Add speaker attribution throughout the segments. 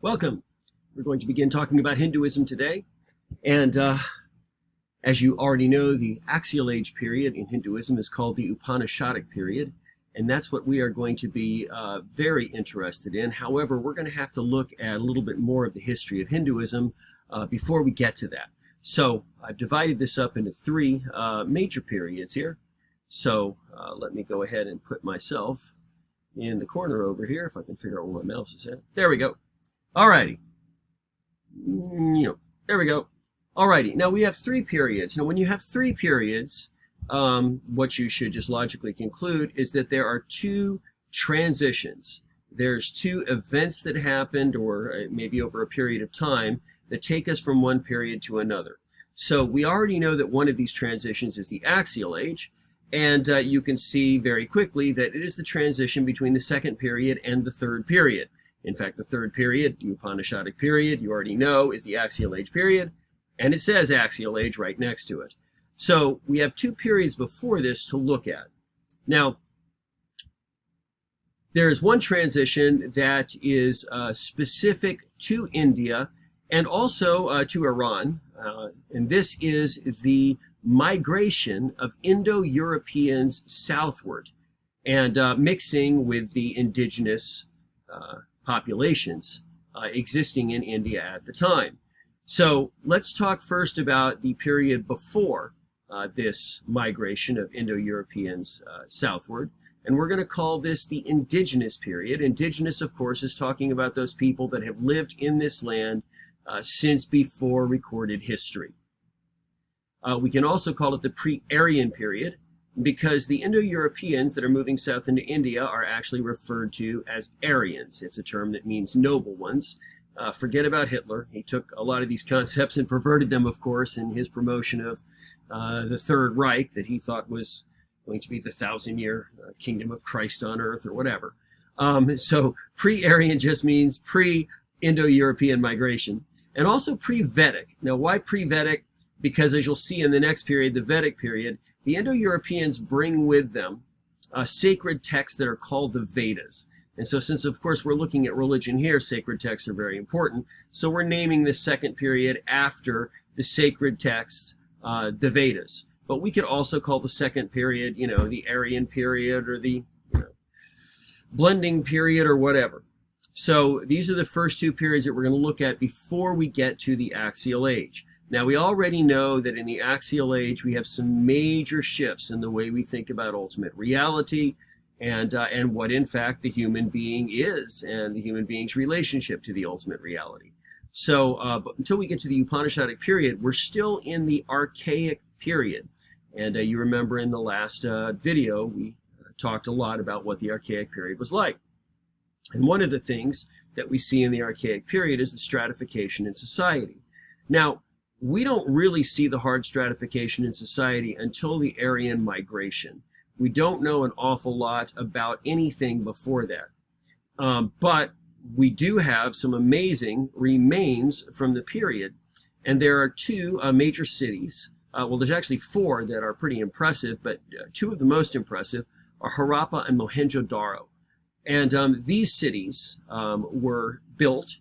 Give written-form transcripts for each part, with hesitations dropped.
Speaker 1: Welcome. We're going to begin talking about Hinduism today. And as you already know, the Axial Age period in Hinduism is called the Upanishadic period. And that's what we are going to be very interested in. However, we're going to have to look at a little bit more of the history of Hinduism before we get to that. So I've divided this up into three major periods here. So let me go ahead and put myself in the corner over here, if I can figure out where my mouse is at. There we go. Alrighty. There we go. Alrighty. Now we have three periods. Now when you have three periods, what you should just logically conclude is that there are two transitions. There's two events that happened, or maybe over a period of time, that take us from one period to another. So we already know that one of these transitions is the Axial Age, and you can see very quickly that it is the transition between the second period and the third period. In fact, the third period, the Upanishadic period, you already know is the Axial Age period, and it says Axial Age right next to it. So we have two periods before this to look at. Now, there is one transition that is specific to India and also to Iran, and this is the migration of Indo-Europeans southward and mixing with the indigenous populations existing in India at the time. So let's talk first about the period before this migration of Indo-Europeans southward, and we're going to call this the indigenous period. Indigenous, of course, is talking about those people that have lived in this land since before recorded history. We can also call it the pre-Aryan period, because the Indo-Europeans that are moving south into India are actually referred to as Aryans. It's a term that means noble ones. Forget about Hitler. He took a lot of these concepts and perverted them, of course, in his promotion of the Third Reich that he thought was going to be the 1,000-year kingdom of Christ on earth or whatever. So pre-Aryan just means pre-Indo-European migration, and also pre-Vedic. Now, why pre-Vedic? Because as you'll see in the next period, the Vedic period, the Indo-Europeans bring with them sacred texts that are called the Vedas. And so since, of course, we're looking at religion here, sacred texts are very important. So we're naming this second period after the sacred texts, the Vedas. But we could also call the second period, the Aryan period or the blending period or whatever. So these are the first two periods that we're going to look at before we get to the Axial Age. Now, we already know that in the Axial Age, we have some major shifts in the way we think about ultimate reality and what, in fact, the human being is and the human being's relationship to the ultimate reality. So but until we get to the Upanishadic period, we're still in the Archaic period. And you remember in the last video, we talked a lot about what the Archaic period was like. And one of the things that we see in the Archaic period is the stratification in society. Now, we don't really see the hard stratification in society until the Aryan migration. We don't know an awful lot about anything before that. But we do have some amazing remains from the period. And there are two major cities. Well, there's actually four that are pretty impressive, but two of the most impressive are Harappa and Mohenjo-Daro. And these cities were built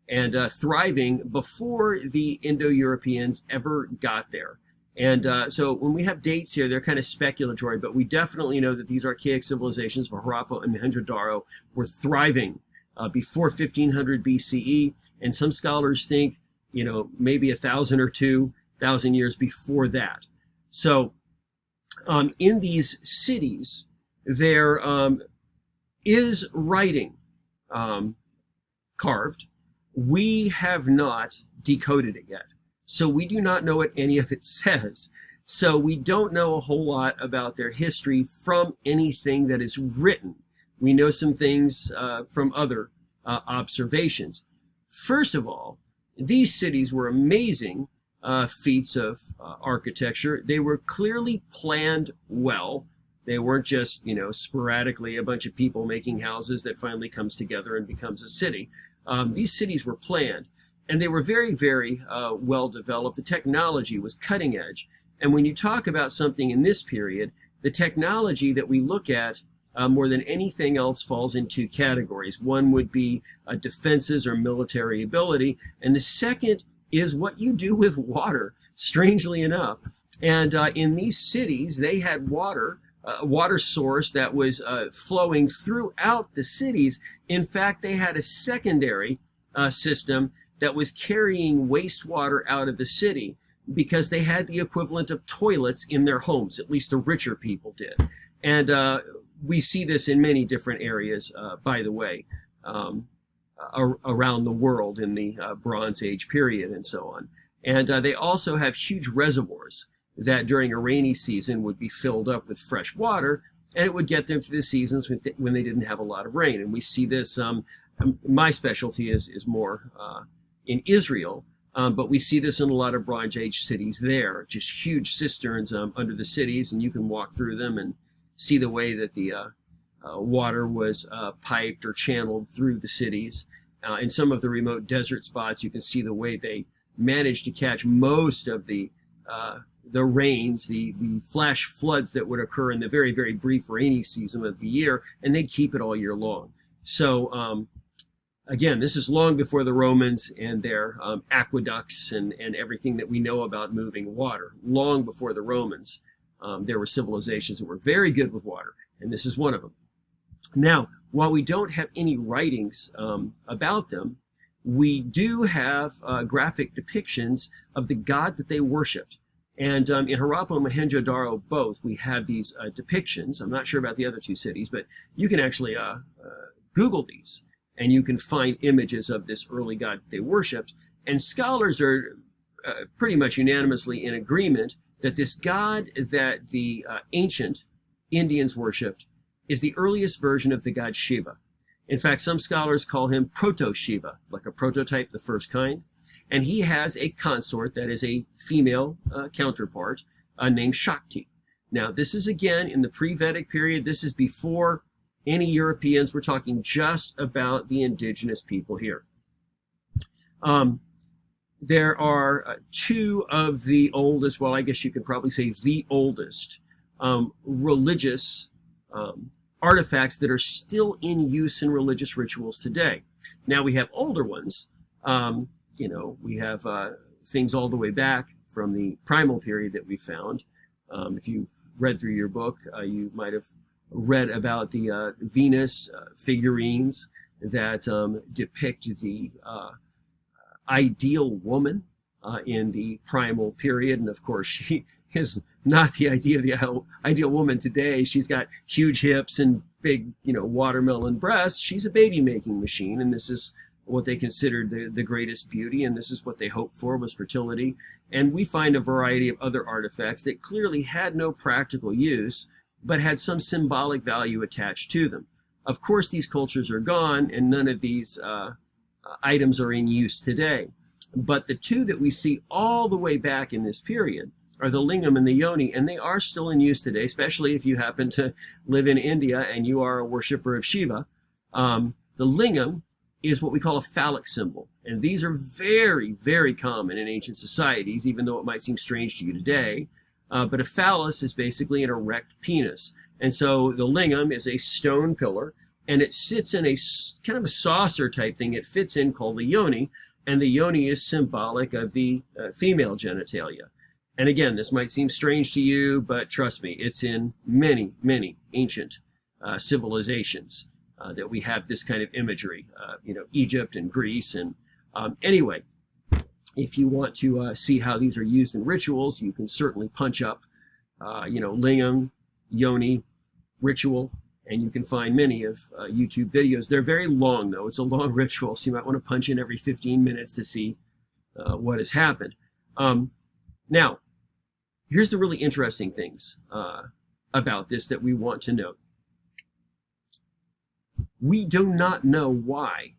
Speaker 1: and thriving before the Indo-Europeans ever got there. And so when we have dates here, they're kind of speculatory, but we definitely know that these archaic civilizations of Harappa and Mohenjo-Daro were thriving before 1500 BCE, and some scholars think, maybe 1,000 or 2,000 years before that. So in these cities, there is writing carved. We have not decoded it yet. So we do not know what any of it says. So we don't know a whole lot about their history from anything that is written. We know some things from other observations. First of all, these cities were amazing feats of architecture. They were clearly planned well. They weren't just, sporadically a bunch of people making houses that finally comes together and becomes a city. These cities were planned, and they were very, very well developed. The technology was cutting edge. And when you talk about something in this period, the technology that we look at more than anything else, falls in two categories. One would be defenses or military ability, and the second is what you do with water, strangely enough. And in these cities, they had water, a water source that was flowing throughout the cities. In fact, they had a secondary system that was carrying wastewater out of the city because they had the equivalent of toilets in their homes, at least the richer people did. And we see this in many different areas, by the way, around the world in the Bronze Age period and so on. And they also have huge reservoirs that during a rainy season would be filled up with fresh water, and it would get them through the seasons when they didn't have a lot of rain. And we see this, my specialty is more in Israel, but we see this in a lot of Bronze Age cities there, just huge cisterns under the cities, and you can walk through them and see the way that the water was piped or channeled through the cities. In some of the remote desert spots, you can see the way they managed to catch most of the rains, the flash floods that would occur in the very, very brief rainy season of the year, and they'd keep it all year long. So again, this is long before the Romans and their aqueducts and everything that we know about moving water. Long before the Romans, there were civilizations that were very good with water, and this is one of them. Now, while we don't have any writings about them, we do have graphic depictions of the god that they worshipped. And in Harappa and Mohenjo-Daro both, we have these depictions. I'm not sure about the other two cities, but you can actually Google these, and you can find images of this early god that they worshipped. And scholars are pretty much unanimously in agreement that this god that the ancient Indians worshipped is the earliest version of the god Shiva. In fact, some scholars call him Proto-Shiva, like a prototype, the first kind. And he has a consort that is a female counterpart named Shakti. Now, this is again in the pre-Vedic period. This is before any Europeans. We're talking just about the indigenous people here. There are two of the oldest, well, I guess you could probably say the oldest religious artifacts that are still in use in religious rituals today. Now, we have older ones. You know, we have things all the way back from the primal period that we found. If you've read through your book, you might have read about the Venus figurines that depict the ideal woman in the primal period. And of course, she is not the idea of the ideal woman today. She's got huge hips and big, watermelon breasts. She's a baby-making machine, and this is what they considered the greatest beauty, and this is what they hoped for, was fertility. And we find a variety of other artifacts that clearly had no practical use, but had some symbolic value attached to them. Of course, these cultures are gone, and none of these items are in use today. But the two that we see all the way back in this period are the lingam and the yoni, and they are still in use today, especially if you happen to live in India and you are a worshiper of Shiva. The lingam is what we call a phallic symbol. And these are very, very common in ancient societies, even though it might seem strange to you today. But a phallus is basically an erect penis. And so the lingam is a stone pillar, and it sits in a kind of a saucer type thing it fits in called the yoni. And the yoni is symbolic of the female genitalia. And again, this might seem strange to you, but trust me, it's in many, many ancient civilizations that we have this kind of imagery, Egypt and Greece. And anyway, if you want to see how these are used in rituals, you can certainly punch up, lingam, yoni, ritual, and you can find many of YouTube videos. They're very long, though. It's a long ritual, so you might want to punch in every 15 minutes to see what has happened. Now, here's the really interesting things about this that we want to note. We do not know why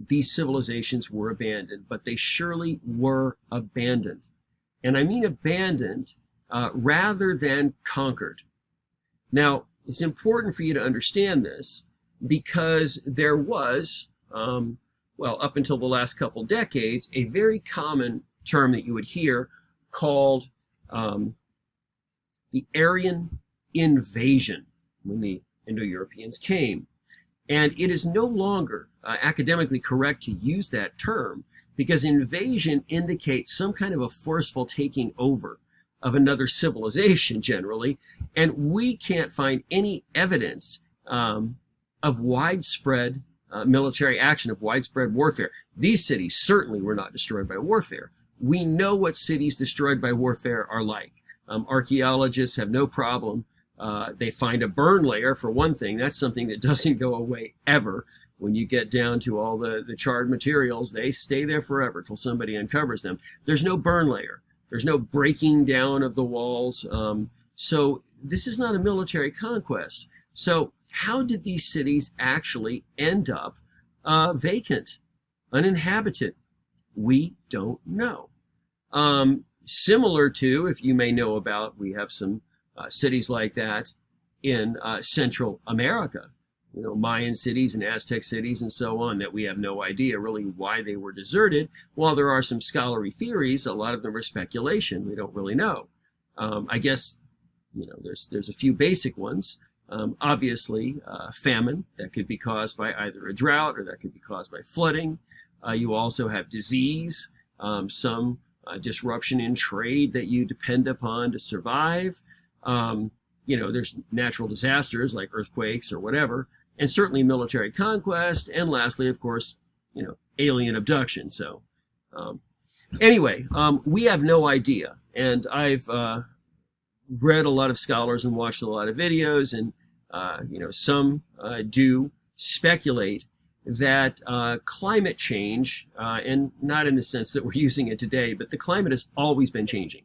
Speaker 1: these civilizations were abandoned, but they surely were abandoned. And I mean abandoned rather than conquered. Now, it's important for you to understand this because there was, up until the last couple decades, a very common term that you would hear called the Aryan invasion. When the Indo-Europeans came. And it is no longer academically correct to use that term, because invasion indicates some kind of a forceful taking over of another civilization generally, and we can't find any evidence of widespread military action, of widespread warfare. These cities certainly were not destroyed by warfare. We know what cities destroyed by warfare are like. Archaeologists have no problem. They find a burn layer, for one thing. That's something that doesn't go away ever. When you get down to all the charred materials, they stay there forever till somebody uncovers them. There's no burn layer. There's no breaking down of the walls. So this is not a military conquest. So how did these cities actually end up vacant, uninhabited? We don't know. Similar to, if you may know about, we have some cities like that in Central America. You know, Mayan cities and Aztec cities and so on, that we have no idea really why they were deserted. While there are some scholarly theories, a lot of them are speculation. We don't really know. I guess, you know, there's a few basic ones. Obviously, famine that could be caused by either a drought or that could be caused by flooding. You also have disease, some disruption in trade that you depend upon to survive. You know, there's natural disasters like earthquakes or whatever, and certainly military conquest, and lastly, of course, you know, alien abduction. So anyway, we have no idea, and I've read a lot of scholars and watched a lot of videos, and you know, some do speculate that climate change, and not in the sense that we're using it today, but the climate has always been changing.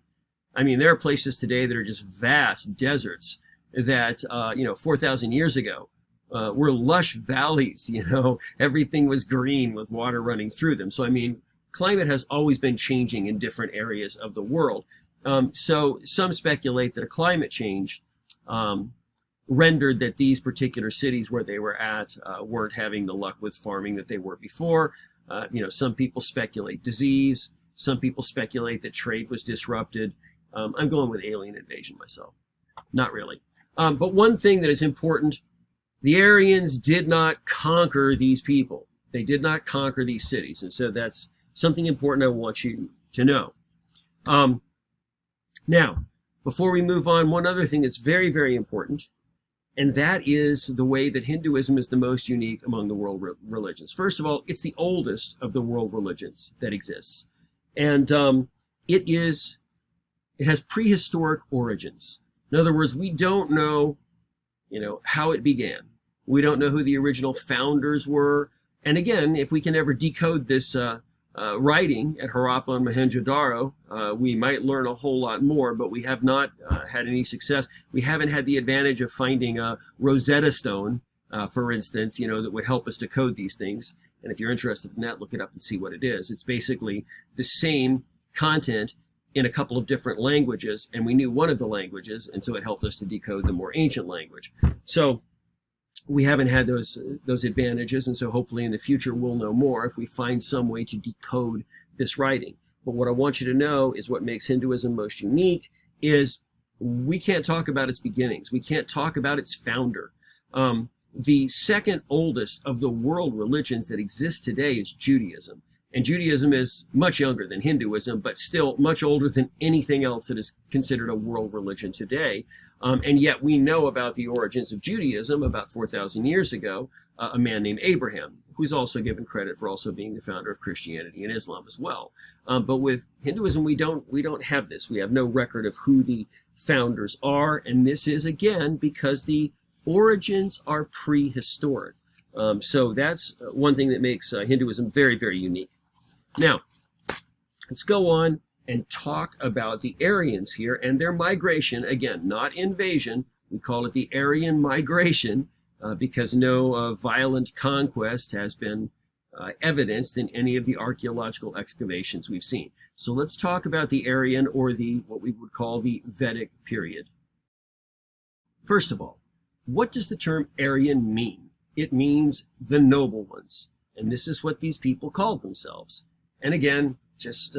Speaker 1: I mean, there are places today that are just vast deserts that, you know, 4,000 years ago were lush valleys. You know, everything was green with water running through them. So, I mean, climate has always been changing in different areas of the world. So some speculate that a climate change rendered that these particular cities where they were at weren't having the luck with farming that they were before. You know, some people speculate disease. Some people speculate that trade was disrupted. I'm going with alien invasion myself. Not really. But one thing that is important, the Aryans did not conquer these people. They did not conquer these cities. And so that's something important I want you to know. Now, before we move on, one other thing that's very, very important, and that is the way that Hinduism is the most unique among the world religions. First of all, it's the oldest of the world religions that exists. And it has prehistoric origins. In other words, we don't know, you know, how it began. We don't know who the original founders were. And again, if we can ever decode this writing at Harappa and Mohenjo-Daro, we might learn a whole lot more, but we have not had any success. We haven't had the advantage of finding a Rosetta Stone, for instance, you know, that would help us decode these things. And if you're interested in that, look it up and see what it is. It's basically the same content in a couple of different languages, and we knew one of the languages, and so it helped us to decode the more ancient language. So we haven't had those advantages, and so hopefully in the future we'll know more if we find some way to decode this writing. But what I want you to know is what makes Hinduism most unique is we can't talk about its beginnings. We can't talk about its founder. The second oldest of the world religions that exist today is Judaism. And Judaism is much younger than Hinduism, but still much older than anything else that is considered a world religion today. And yet we know about the origins of Judaism about 4,000 years ago, a man named Abraham, who's also given credit for also being the founder of Christianity and Islam as well. But with Hinduism, we don't have this. We have no record of who the founders are. And this is, again, because the origins are prehistoric. So that's one thing that makes Hinduism very, very unique. Now, let's go on and talk about the Aryans here and their migration. Again, not invasion. We call it the Aryan migration because no violent conquest has been evidenced in any of the archaeological excavations we've seen. So let's talk about the Aryan, or what we would call the Vedic period. First of all, what does the term Aryan mean? It means the noble ones. And this is what these people called themselves. And again, just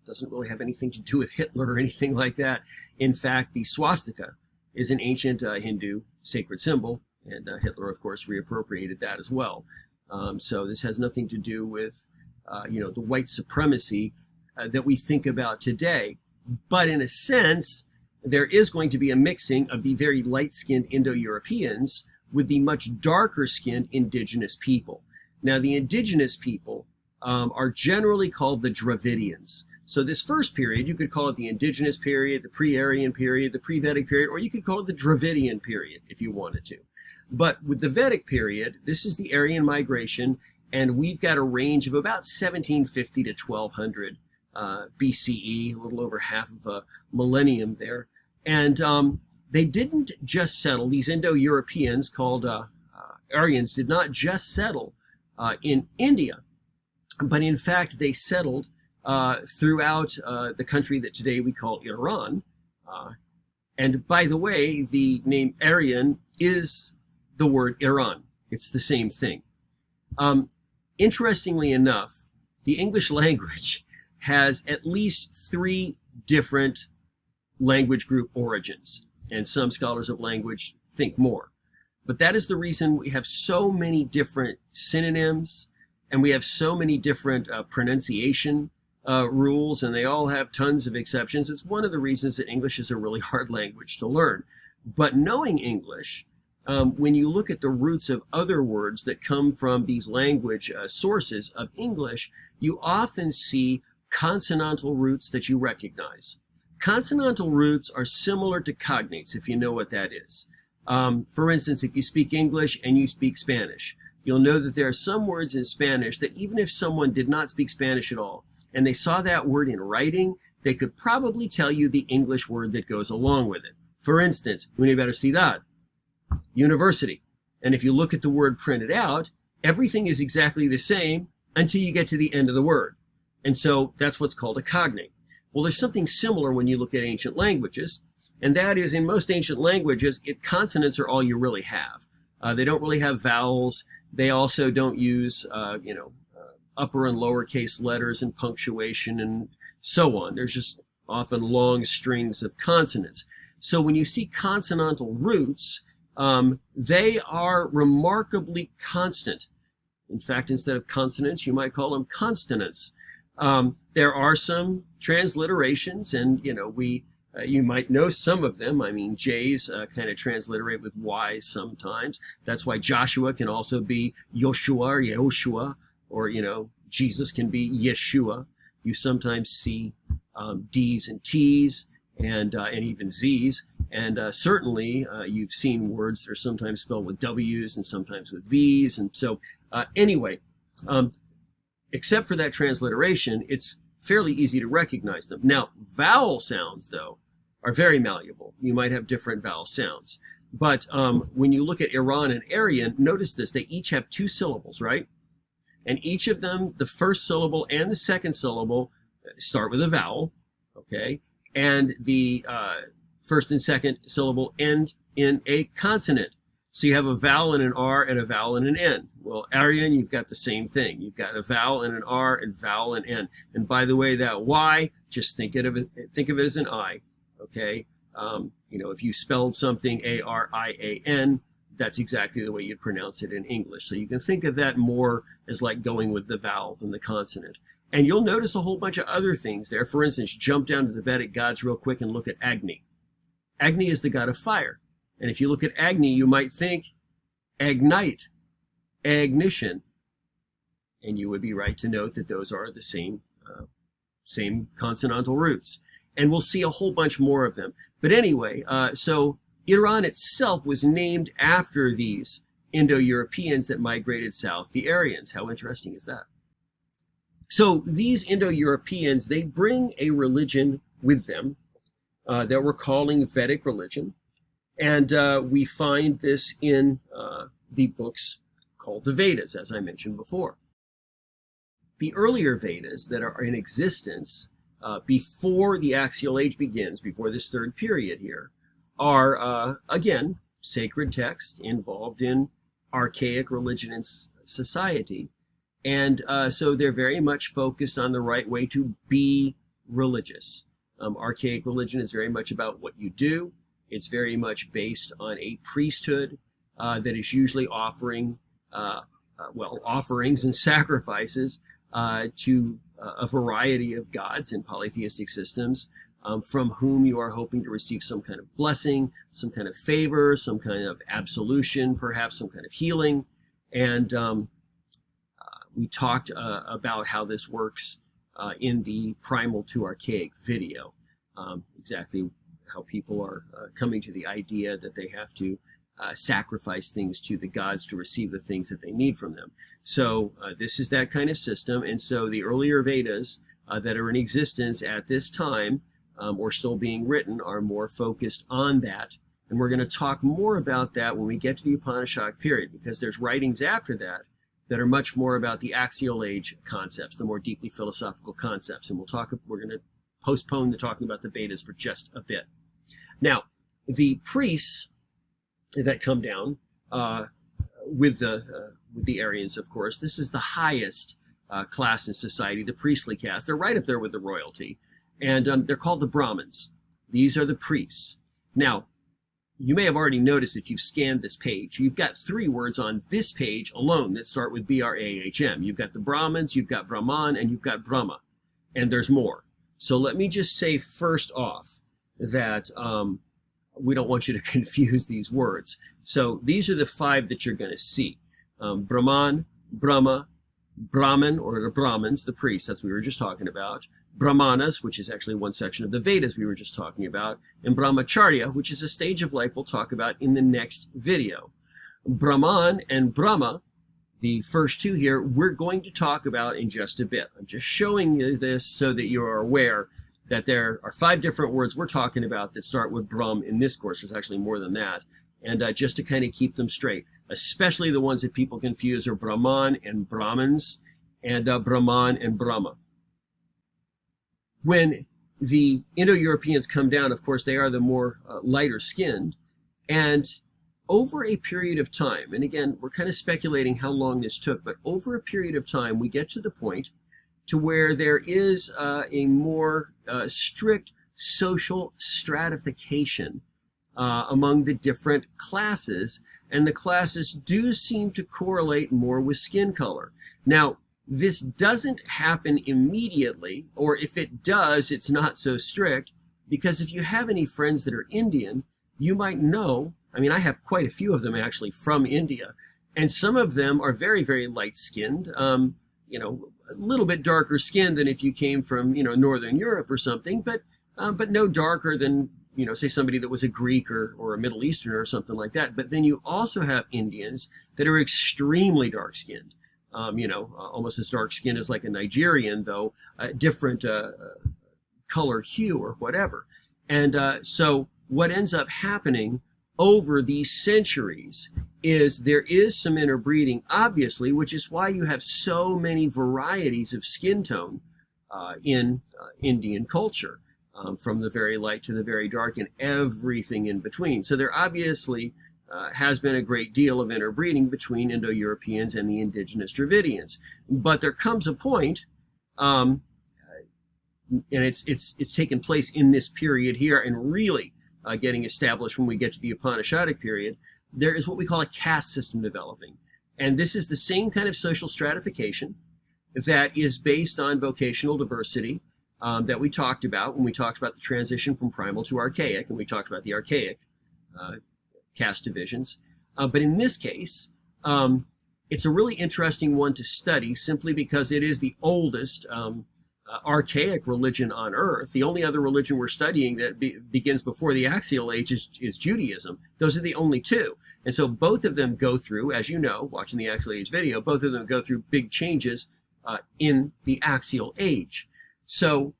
Speaker 1: doesn't really have anything to do with Hitler or anything like that. In fact, the swastika is an ancient Hindu sacred symbol. And Hitler, of course, reappropriated that as well. So this has nothing to do with, the white supremacy that we think about today. But in a sense, there is going to be a mixing of the very light-skinned Indo-Europeans with the much darker-skinned indigenous people. Now, the indigenous people are generally called the Dravidians. So this first period, you could call it the indigenous period, the pre-Aryan period, the pre-Vedic period, or you could call it the Dravidian period if you wanted to. But with the Vedic period, this is the Aryan migration, and we've got a range of about 1750 to 1200 BCE, a little over half of a millennium there. And they didn't just settle, these Indo-Europeans called Aryans did not just settle in India, but in fact they settled throughout the country that today we call Iran. And by the way, the name Aryan is the word Iran. It's the same thing. Interestingly enough, the English language has at least 3 different language group origins, and some scholars of language think more. But that is the reason we have so many different synonyms, and we have so many different pronunciation rules, and they all have tons of exceptions. It's one of the reasons that English is a really hard language to learn. But knowing English, when you look at the roots of other words that come from these language sources of English, you often see consonantal roots that you recognize. Consonantal roots are similar to cognates, if you know what that is. For instance, if you speak English and you speak Spanish, you'll know that there are some words in Spanish that even if someone did not speak Spanish at all, and they saw that word in writing, they could probably tell you the English word that goes along with it. For instance, universidad, university. And if you look at the word printed out, everything is exactly the same until you get to the end of the word. And so that's what's called a cognate. Well, there's something similar when you look at ancient languages, and that is in most ancient languages, consonants are all you really have. They don't really have vowels. They also don't use, upper and lowercase letters and punctuation and so on. There's just often long strings of consonants. So when you see consonantal roots, they are remarkably constant. In fact, instead of consonants, you might call them consonants. There are some transliterations, and you might know some of them. I mean, J's kind of transliterate with Y's sometimes. That's why Joshua can also be Yoshua or Yehoshua, or Jesus can be Yeshua. You sometimes see D's and T's and even Z's, and certainly you've seen words that are sometimes spelled with W's and sometimes with V's, and so anyway. Except for that transliteration, it's fairly easy to recognize them. Now, vowel sounds, though, are very malleable. You might have different vowel sounds. But when you look at Iran and Aryan, notice this. They each have 2 syllables, right? And each of them, the first syllable and the second syllable, start with a vowel, okay? And the first and second syllable end in a consonant. So you have a vowel and an R and a vowel and an N. Well, Aryan, you've got the same thing. You've got a vowel and an R and vowel and N. And by the way, that Y, just think of it as an I, okay? If you spelled something Arian, that's exactly the way you'd pronounce it in English. So you can think of that more as like going with the vowel than the consonant. And you'll notice a whole bunch of other things there. For instance, jump down to the Vedic gods real quick and look at Agni. Agni is the god of fire. And if you look at Agni, you might think ignite, ignition. And you would be right to note that those are the same consonantal roots. And we'll see a whole bunch more of them. But anyway, so Iran itself was named after these Indo-Europeans that migrated south, the Aryans. How interesting is that? So these Indo-Europeans, they bring a religion with them that we're calling Vedic religion. And we find this in the books called the Vedas, as I mentioned before. The earlier Vedas that are in existence before the Axial Age begins, before this third period here, are, again, sacred texts involved in archaic religion and society. And so they're very much focused on the right way to be religious. Archaic religion is very much about what you do. It's very much based on a priesthood. that is usually offering, offerings and sacrifices to a variety of gods in polytheistic systems, from whom you are hoping to receive some kind of blessing, some kind of favor, some kind of absolution, perhaps some kind of healing. And we talked about how this works in the Primal to Archaic video, exactly how people are coming to the idea that they have to sacrifice things to the gods to receive the things that they need from them. So this is that kind of system. And so the earlier Vedas that are in existence at this time, or still being written, are more focused on that. And we're going to talk more about that when we get to the Upanishadic period, because there's writings after that that are much more about the Axial Age concepts, the more deeply philosophical concepts. And we're going to postpone the talking about the Vedas for just a bit. Now, the priests that come down with the Aryans, of course, this is the highest class in society, the priestly caste. They're right up there with the royalty. And they're called the Brahmins. These are the priests. Now, you may have already noticed if you've scanned this page, you've got 3 words on this page alone that start with B-R-A-H-M. You've got the Brahmins, you've got Brahman, and you've got Brahma. And there's more. So let me just say first off that we don't want you to confuse these words. So these are the 5 that you're going to see. Brahman, Brahma, Brahman, or the Brahmins, the priests, that's what we were just talking about. Brahmanas, which is actually one section of the Vedas we were just talking about, and Brahmacharya, which is a stage of life we'll talk about in the next video. Brahman and Brahma, the first 2 here, we're going to talk about in just a bit. I'm just showing you this so that you are aware that there are 5 different words we're talking about that start with Brahm in this course. There's actually more than that. And just to kind of keep them straight, especially the ones that people confuse are Brahman and Brahmins, and Brahman and Brahma. When the Indo-Europeans come down, of course, they are the more lighter skinned. And over a period of time, and again, we're kind of speculating how long this took, but over a period of time, we get to the point to where there is a more strict social stratification among the different classes, and the classes do seem to correlate more with skin color. Now, this doesn't happen immediately, or if it does, it's not so strict, because if you have any friends that are Indian, you might know, I mean, I have quite a few of them actually from India, and some of them are very, very light-skinned, you know, a little bit darker skinned than if you came from, you know, Northern Europe or something, but no darker than, you know, say somebody that was a Greek or a Middle Easterner or something like that. But then you also have Indians that are extremely dark-skinned. You know, almost as dark skinned as like a Nigerian, though different color hue or whatever. And so what ends up happening over these centuries is there is some interbreeding, obviously, which is why you have so many varieties of skin tone in Indian culture, from the very light to the very dark and everything in between. So there obviously has been a great deal of interbreeding between Indo-Europeans and the indigenous Dravidians. But there comes a point, and it's taken place in this period here and really getting established when we get to the Upanishadic period, there is what we call a caste system developing. And this is the same kind of social stratification that is based on vocational diversity that we talked about when we talked about the transition from primal to archaic, and we talked about the archaic caste divisions. But in this case, it's a really interesting one to study simply because it is the oldest archaic religion on earth. The only other religion we're studying that begins before the Axial Age is Judaism. Those are the only 2. And so both of them go through, as you know, watching the Axial Age video, both of them go through big changes in the Axial Age. So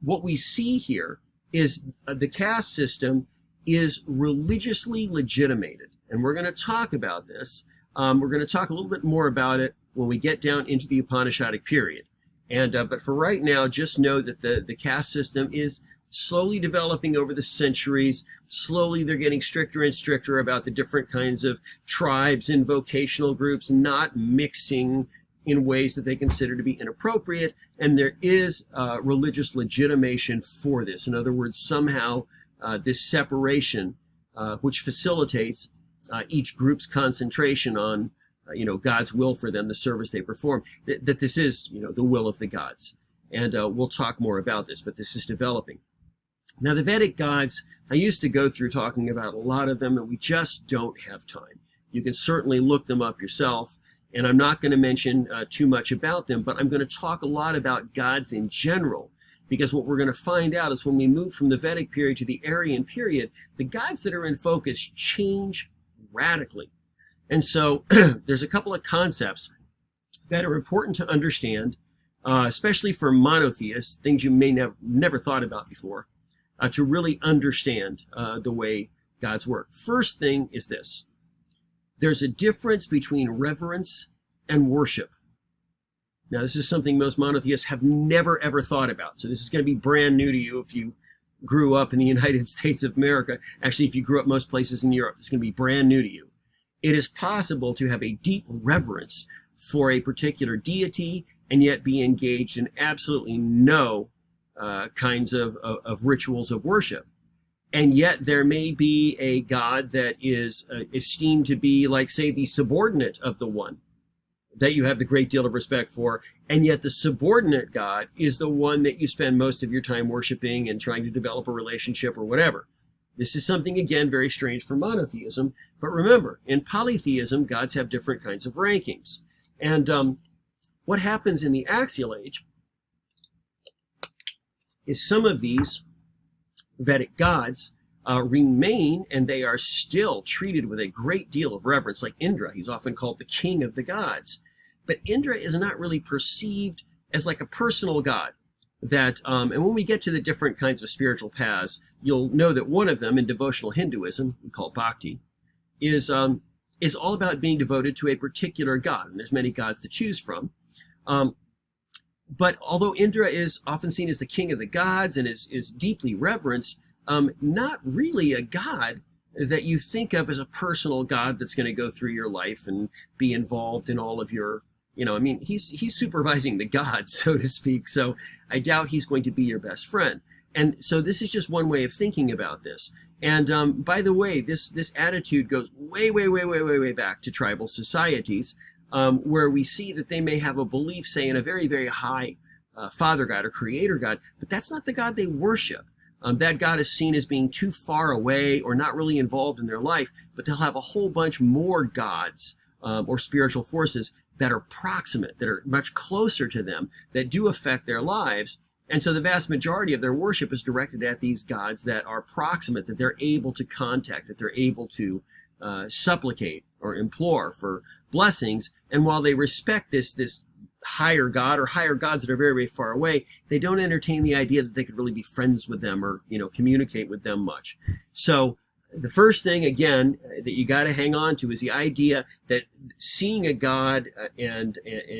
Speaker 1: what we see here is the caste system is religiously legitimated. And we're going to talk about this. We're going to talk a little bit more about it when we get down into the Upanishadic period. And but for right now, just know that the caste system is slowly developing over the centuries. Slowly they're getting stricter and stricter about the different kinds of tribes and vocational groups not mixing in ways that they consider to be inappropriate. And there is religious legitimation for this. In other words, somehow this separation, which facilitates each group's concentration on God's will for them, the service they perform, that this is the will of the gods. And we'll talk more about this, but this is developing. Now, the Vedic gods, I used to go through talking about a lot of them, and we just don't have time. You can certainly look them up yourself, and I'm not going to mention too much about them, but I'm going to talk a lot about gods in general, because what we're going to find out is when we move from the Vedic period to the Aryan period, the gods that are in focus change radically. And so there's a couple of concepts that are important to understand, especially for monotheists, things you may never thought about before, to really understand the way gods work. First thing is this. There's a difference between reverence and worship. Now, this is something most monotheists have never, ever thought about. So this is going to be brand new to you if you grew up in the United States of America. Actually, if you grew up most places in Europe, it's going to be brand new to you. It is possible to have a deep reverence for a particular deity and yet be engaged in absolutely no kinds of rituals of worship. And yet there may be a god that is esteemed to be, like, say, the subordinate of the one that you have the great deal of respect for, and yet the subordinate god is the one that you spend most of your time worshiping and trying to develop a relationship or whatever. This is something, again, very strange for monotheism. But remember, in polytheism, gods have different kinds of rankings. And what happens in the Axial Age is some of these Vedic gods remain, and they are still treated with a great deal of reverence, like Indra. He's often called the king of the gods. But Indra is not really perceived as like a personal god. That and when we get to the different kinds of spiritual paths, you'll know that one of them in devotional Hinduism, we call bhakti, is all about being devoted to a particular god. And there's many gods to choose from. But although Indra is often seen as the king of the gods and is deeply reverenced, not really a god that you think of as a personal god that's going to go through your life and be involved in all of your, he's supervising the gods, so to speak. So I doubt he's going to be your best friend. And so this is just one way of thinking about this. And by the way, this attitude goes way, way, way, way, way, way back to tribal societies, where we see that they may have a belief, say, in a very, very high father god or creator god, but that's not the god they worship. That god is seen as being too far away or not really involved in their life, but they'll have a whole bunch more gods or spiritual forces that are proximate, that are much closer to them, that do affect their lives. And so the vast majority of their worship is directed at these gods that are proximate, that they're able to contact, that they're able to supplicate or implore for blessings. And while they respect this higher god or higher gods that are very, very far away, they don't entertain the idea that they could really be friends with them or communicate with them much. So the first thing, again, that you got to hang on to is the idea that seeing a god and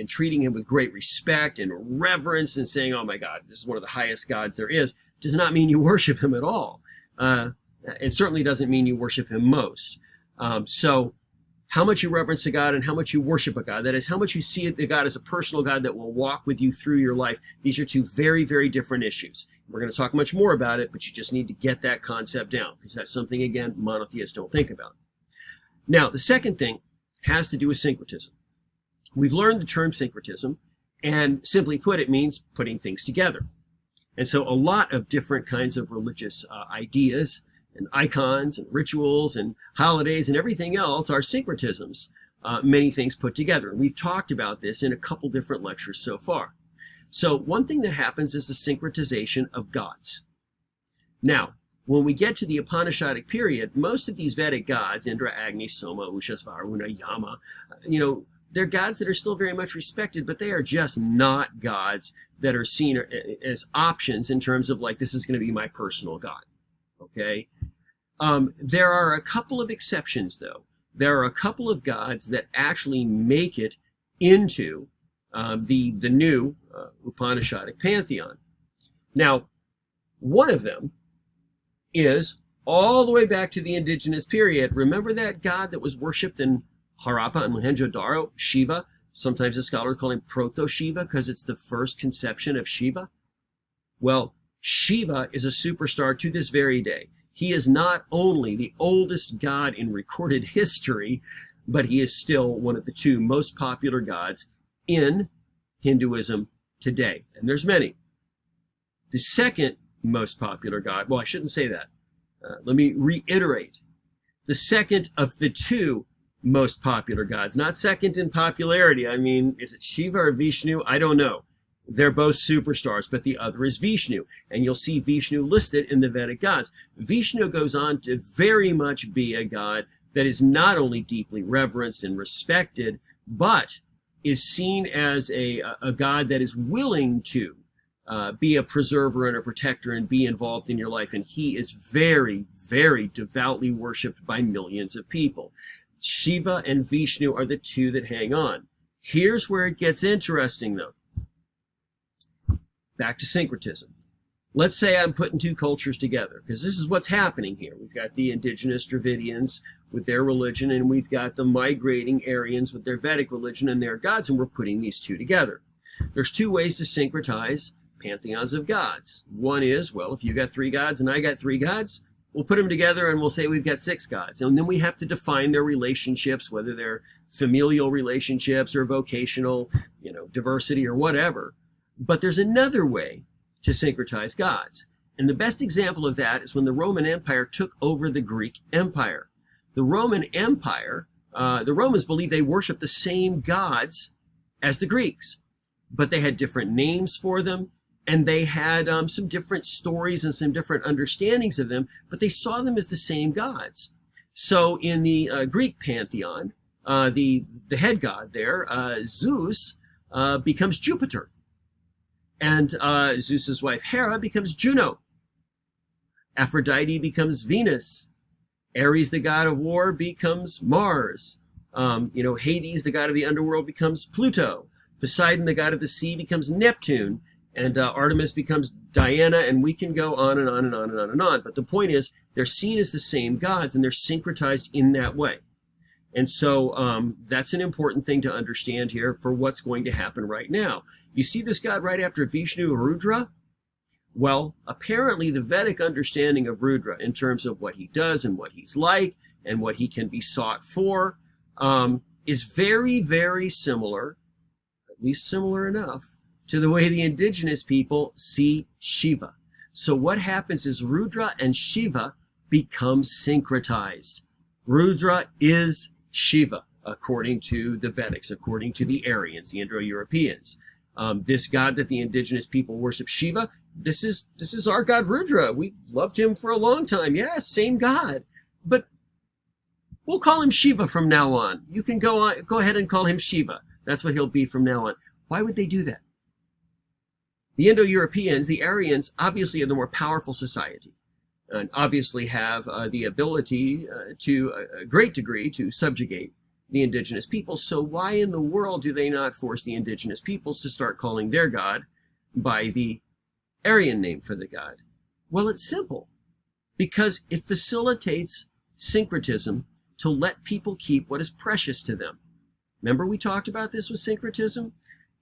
Speaker 1: treating him with great respect and reverence and saying, oh my God, this is one of the highest gods there is, does not mean you worship him at all. It certainly doesn't mean you worship him most. So how much you reverence a God and how much you worship a God, that is, how much you see the God as a personal God that will walk with you through your life, these are two very, very different issues. We're going to talk much more about it, but you just need to get that concept down, because that's something, again, monotheists don't think about. Now, the second thing has to do with syncretism. We've learned the term syncretism, and simply put, it means putting things together. And so a lot of different kinds of religious ideas and icons and rituals and holidays and everything else are syncretisms, many things put together. And we've talked about this in a couple different lectures so far. So one thing that happens is the syncretization of gods. Now, when we get to the Upanishadic period, most of these Vedic gods, Indra, Agni, Soma, Ushas, Varuna, Yama, they're gods that are still very much respected, but they are just not gods that are seen as options in terms of, like, this is going to be my personal god. Okay? There are a couple of exceptions, though. There are a couple of gods that actually make it into the new Upanishadic pantheon. Now, one of them is all the way back to the indigenous period. Remember that god that was worshipped in Harappa and Mohenjo-Daro, Shiva? Sometimes the scholars call him Proto-Shiva because it's the first conception of Shiva. Well, Shiva is a superstar to this very day. He is not only the oldest god in recorded history, but he is still one of the two most popular gods in Hinduism today. And there's many. The second most popular god, well, I shouldn't say that. Let me reiterate. The second of the two most popular gods, not second in popularity. I mean, is it Shiva or Vishnu? I don't know. They're both superstars, but the other is Vishnu. And you'll see Vishnu listed in the Vedic gods. Vishnu goes on to very much be a god that is not only deeply reverenced and respected, but is seen as a god that is willing to be a preserver and a protector and be involved in your life. And he is very, very devoutly worshipped by millions of people. Shiva and Vishnu are the two that hang on. Here's where it gets interesting, though. Back to syncretism. Let's say I'm putting two cultures together, because this is what's happening here. We've got the indigenous Dravidians with their religion, and we've got the migrating Aryans with their Vedic religion and their gods, and we're putting these two together. There's two ways to syncretize pantheons of gods. One is, well, if you got three gods and I got three gods, we'll put them together and we'll say we've got six gods. And then we have to define their relationships, whether they're familial relationships or vocational, diversity or whatever. But there's another way to syncretize gods. And the best example of that is when the Roman Empire took over the Greek Empire. The Roman Empire, the Romans believed they worshiped the same gods as the Greeks, but they had different names for them, and they had some different stories and some different understandings of them, but they saw them as the same gods. So in the Greek pantheon, the head god there, Zeus, becomes Jupiter. And Zeus's wife Hera becomes Juno. Aphrodite becomes Venus. Ares, the god of war, becomes Mars. Hades, the god of the underworld, becomes Pluto. Poseidon, the god of the sea, becomes Neptune. And Artemis becomes Diana, and we can go on and on and on and on and on. But the point is, they're seen as the same gods, and they're syncretized in that way. And so that's an important thing to understand here for what's going to happen right now. You see this god right after Vishnu, Rudra? Well, apparently the Vedic understanding of Rudra in terms of what he does and what he's like and what he can be sought for is very, very similar, at least similar enough, to the way the indigenous people see Shiva. So what happens is Rudra and Shiva become syncretized. Rudra is Shiva, according to the Vedics, according to the Aryans, the Indo-Europeans. This god that the indigenous people worship, Shiva, this is our god Rudra. We loved him for a long time. Yeah, same god. But we'll call him Shiva from now on. You can go ahead and call him Shiva. That's what he'll be from now on. Why would they do that? The Indo-Europeans, the Aryans, obviously are the more powerful society, and obviously have the ability to a great degree to subjugate the indigenous peoples. So why in the world do they not force the indigenous peoples to start calling their god by the Aryan name for the god? Well, it's simple. Because it facilitates syncretism to let people keep what is precious to them. Remember we talked about this with syncretism?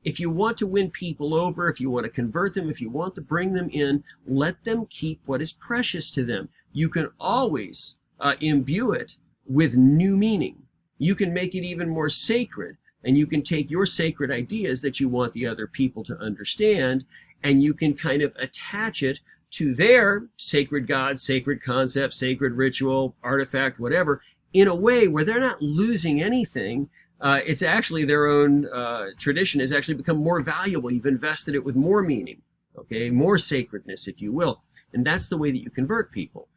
Speaker 1: If you want to win people over, if you want to convert them, if you want to bring them in, let them keep what is precious to them. You can always imbue it with new meaning. You can make it even more sacred, and you can take your sacred ideas that you want the other people to understand, and you can kind of attach it to their sacred god, sacred concept, sacred ritual, artifact, whatever, in a way where they're not losing anything. It's actually their own tradition has actually become more valuable. You've invested it with more meaning, okay, more sacredness, if you will. And that's the way that you convert people.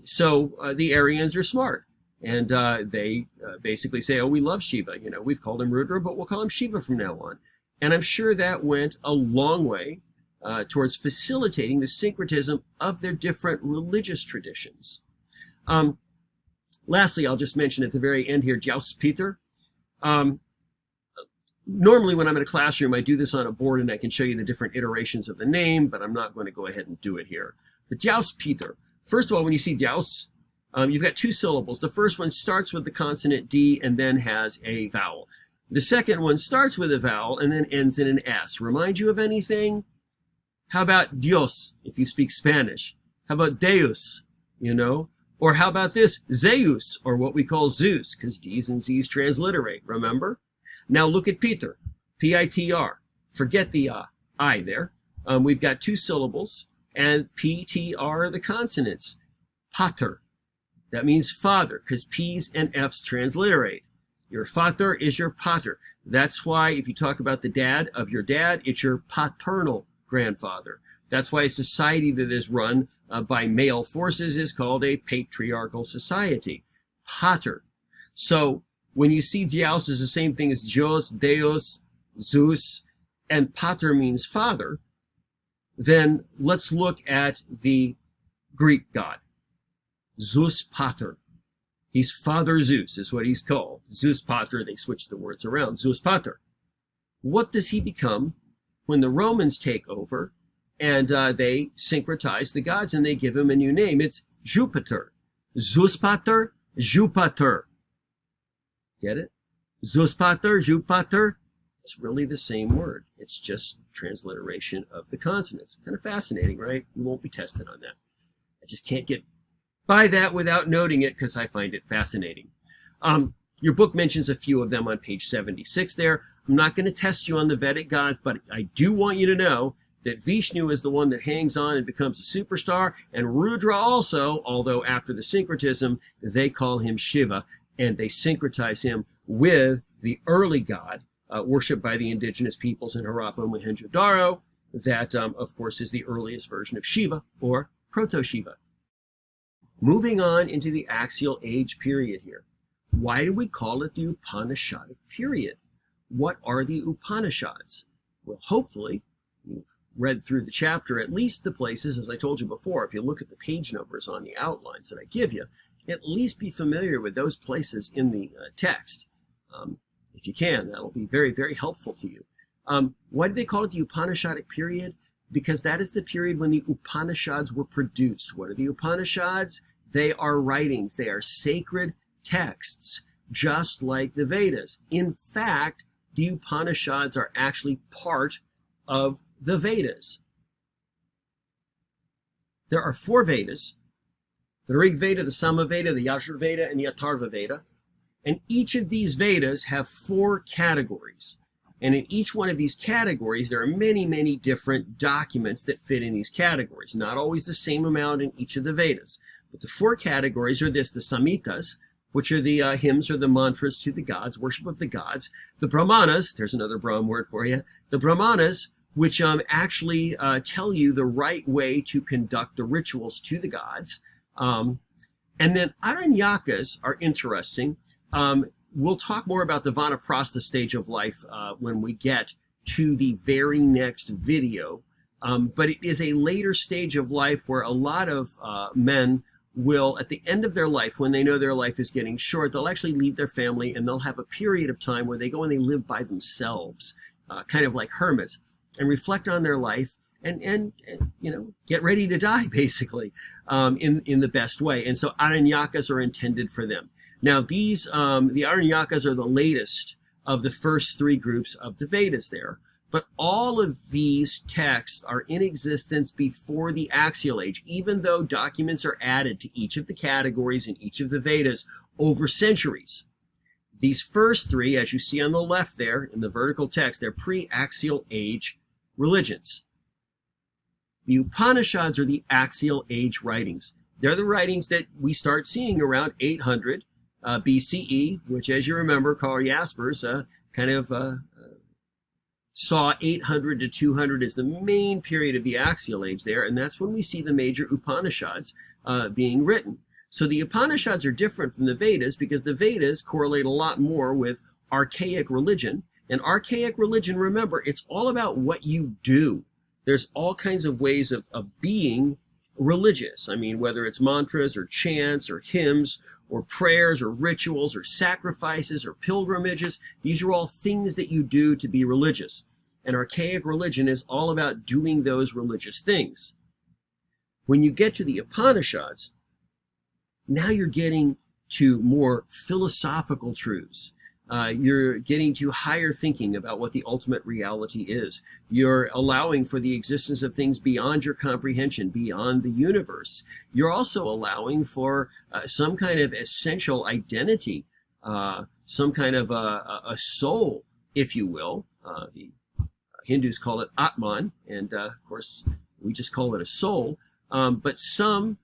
Speaker 1: So the Aryans are smart. And they basically say, oh, we love Shiva. We've called him Rudra, but we'll call him Shiva from now on. And I'm sure that went a long way towards facilitating the syncretism of their different religious traditions. Lastly, I'll just mention at the very end here, Djaus Peter. Normally when I'm in a classroom, I do this on a board and I can show you the different iterations of the name, but I'm not going to go ahead and do it here. But Djaus Peter. First of all, when you see Djaus, you've got two syllables. The first one starts with the consonant D and then has a vowel. The second one starts with a vowel and then ends in an S. Remind you of anything? How about Dios, if you speak Spanish? How about Deus? you know? Or how about this? Zeus, or what we call Zeus, because D's and Z's transliterate, remember? Now look at Peter, P-I-T-R. Forget the I there. We've got two syllables, and P-T-R are the consonants. Pater. That means father, because P's and F's transliterate. Your Vater is your pater. That's why if you talk about the dad of your dad, it's your paternal grandfather. That's why a society that is run by male forces is called a patriarchal society. Pater. So when you see Dios is the same thing as Dios, Deus, Zeus, and pater means father, then let's look at the Greek god. Zeus pater. He's Father Zeus, is what he's called. Zeus pater, they switched the words around. Zeus pater. What does he become when the Romans take over and they syncretize the gods and they give him a new name? It's Jupiter. Zeus pater, Jupiter. Get it? Zeus pater, Jupiter. It's really the same word. It's just transliteration of the consonants. Kind of fascinating, right? You won't be tested on that. I just can't get by that without noting it because I find it fascinating. Your book mentions a few of them on page 76 there. I'm not going to test you on the Vedic gods, but I do want you to know that Vishnu is the one that hangs on and becomes a superstar, and Rudra also, although after the syncretism, they call him Shiva, and they syncretize him with the early god worshipped by the indigenous peoples in Harappa and Mohenjo-Daro. That, of course, is the earliest version of Shiva, or Proto-Shiva. Moving on into the Axial Age period here. Why do we call it the Upanishadic period? What are the Upanishads? Well, hopefully, you've read through the chapter, at least the places, as I told you before, if you look at the page numbers on the outlines that I give you, at least be familiar with those places in the text. If you can, that'll be very, very helpful to you. Why do they call it the Upanishadic period? Because that is the period when the Upanishads were produced. What are the Upanishads? They are writings. They are sacred texts, just like the Vedas. In fact, the Upanishads are actually part of the Vedas. There are 4 Vedas: the Rig Veda, the Sama Veda, the Yajur Veda, and the Atharva Veda. And each of these Vedas have 4 categories. And in each one of these categories, there are many, many different documents that fit in these categories. Not always the same amount in each of the Vedas. But the 4 categories are this: the Samhitas, which are the hymns or the mantras to the gods, worship of the gods. The Brahmanas, there's another Brahm word for you. The Brahmanas, which actually tell you the right way to conduct the rituals to the gods. And then Aranyakas are interesting. We'll talk more about the Vanaprastha stage of life when we get to the very next video. But it is a later stage of life where a lot of men will, at the end of their life, when they know their life is getting short, they'll actually leave their family and they'll have a period of time where they go and they live by themselves, kind of like hermits, and reflect on their life and you know, get ready to die, basically, in the best way. And so Aranyakas are intended for them. Now, these, the Aranyakas are the latest of the first 3 groups of the Vedas there. But all of these texts are in existence before the Axial Age, even though documents are added to each of the categories in each of the Vedas over centuries. These first 3, as you see on the left there in the vertical text, they're pre-Axial Age religions. The Upanishads are the Axial Age writings. They're the writings that we start seeing around 800 BCE, which, as you remember, Karl Jaspers kind of saw 800 to 200 as the main period of the Axial Age there, and that's when we see the major Upanishads being written. So the Upanishads are different from the Vedas because the Vedas correlate a lot more with archaic religion. And archaic religion, remember, it's all about what you do. There's all kinds of ways of being religious. I mean, whether it's mantras or chants or hymns or prayers or rituals or sacrifices or pilgrimages, these are all things that you do to be religious. And archaic religion is all about doing those religious things. When you get to the Upanishads, now you're getting to more philosophical truths. You're getting to higher thinking about what the ultimate reality is. You're allowing for the existence of things beyond your comprehension, beyond the universe. You're also allowing for some kind of essential identity, some kind of a soul, if you will. The Hindus call it Atman, and of course we just call it a soul. But some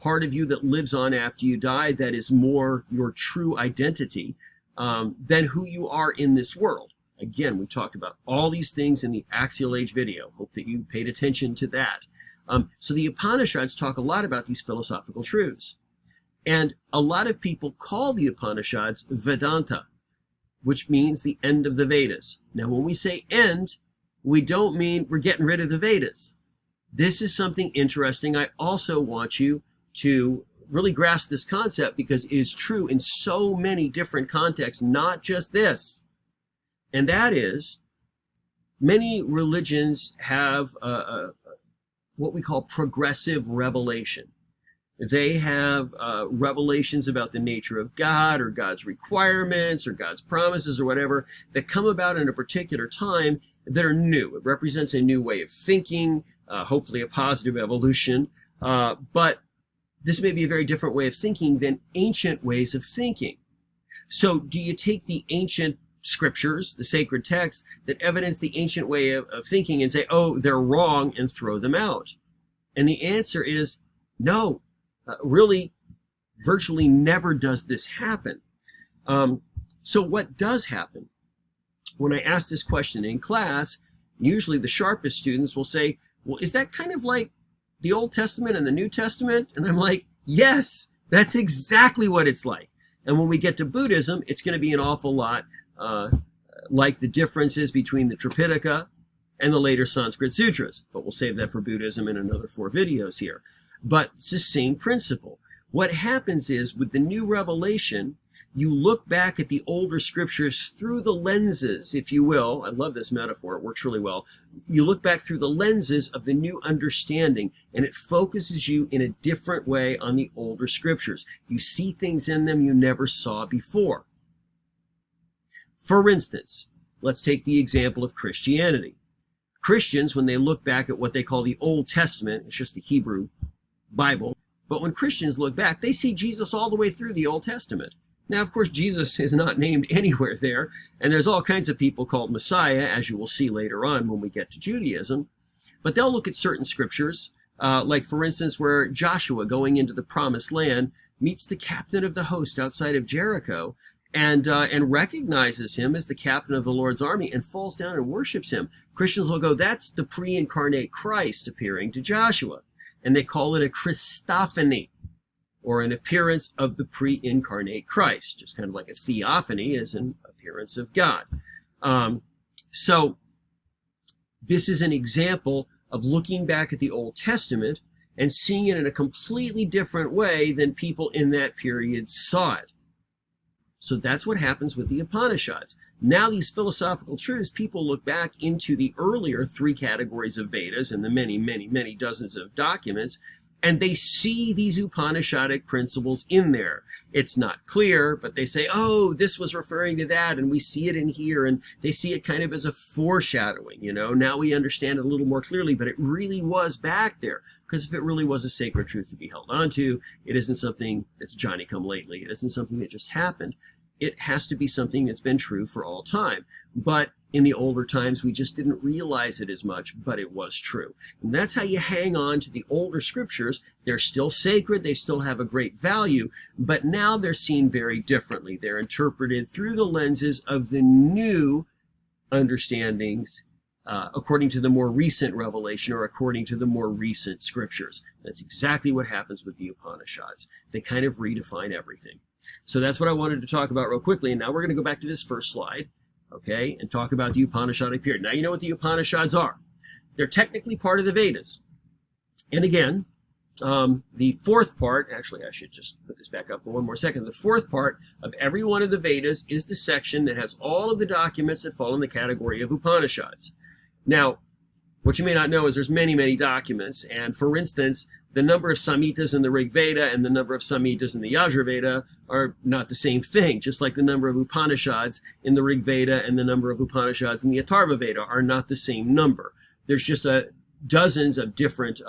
Speaker 1: part of you that lives on after you die that is more your true identity than who you are in this world. Again, we talked about all these things in the Axial Age video. Hope that you paid attention to that. So the Upanishads talk a lot about these philosophical truths. And a lot of people call the Upanishads Vedanta, which means the end of the Vedas. Now, when we say end, we don't mean we're getting rid of the Vedas. This is something interesting. I also want you to really grasp this concept because it is true in so many different contexts, not just this. And that is, many religions have what we call progressive revelation. They have revelations about the nature of God or God's requirements or God's promises or whatever that come about in a particular time that are new. It represents a new way of thinking, hopefully a positive evolution, but this may be a very different way of thinking than ancient ways of thinking. So do you take the ancient scriptures, the sacred texts that evidence the ancient way of thinking and say, oh, they're wrong, and throw them out? And the answer is no. Really, virtually never does this happen. So what does happen? When I ask this question in class, usually the sharpest students will say, well, is that kind of like the Old Testament and the New Testament? And I'm like, yes, that's exactly what it's like. And when we get to Buddhism, it's going to be an awful lot like the differences between the Tripitaka and the later Sanskrit sutras. But we'll save that for Buddhism in another 4 videos here. But it's the same principle. What happens is, with the new revelation, you look back at the older scriptures through the lenses, if you will. I love this metaphor. It works really well. You look back through the lenses of the new understanding, and it focuses you in a different way on the older scriptures. You see things in them you never saw before. For instance, let's take the example of Christianity. Christians, when they look back at what they call the Old Testament, it's just the Hebrew Bible, but when Christians look back, they see Jesus all the way through the Old Testament. Now, of course, Jesus is not named anywhere there, and there's all kinds of people called Messiah, as you will see later on when we get to Judaism, but they'll look at certain scriptures, like, for instance, where Joshua, going into the Promised Land, meets the captain of the host outside of Jericho, and recognizes him as the captain of the Lord's army and falls down and worships him. Christians will go, that's the pre-incarnate Christ appearing to Joshua. And they call it a Christophany, or an appearance of the pre-incarnate Christ, just kind of like a theophany is an appearance of God. So this is an example of looking back at the Old Testament and seeing it in a completely different way than people in that period saw it. So that's what happens with the Upanishads. Now these philosophical truths, people look back into the earlier 3 categories of Vedas and the many, many, many dozens of documents, and they see these Upanishadic principles in there. It's not clear, but they say, oh, this was referring to that, and we see it in here, and they see it kind of as a foreshadowing, you know. Now we understand it a little more clearly, but it really was back there, because if it really was a sacred truth to be held onto, it isn't something that's Johnny-come-lately. It isn't something that just happened. It has to be something that's been true for all time. But in the older times, we just didn't realize it as much, but it was true. And that's how you hang on to the older scriptures. They're still sacred. They still have a great value, but now they're seen very differently. They're interpreted through the lenses of the new understandings, according to the more recent revelation or according to the more recent scriptures. That's exactly what happens with the Upanishads. They kind of redefine everything. So that's what I wanted to talk about real quickly. And now we're going to go back to this first slide, okay, and talk about the Upanishadic period. Now you know what the Upanishads are. They're technically part of the Vedas. And again, the 4th part, actually I should just put this back up for one more second. The 4th part of every one of the Vedas is the section that has all of the documents that fall in the category of Upanishads. Now, what you may not know is there's many, many documents. And for instance, the number of Samhitas in the Rig Veda and the number of Samhitas in the Yajur Veda are not the same thing, just like the number of Upanishads in the Rig Veda and the number of Upanishads in the Atharva Veda are not the same number. There's just dozens of different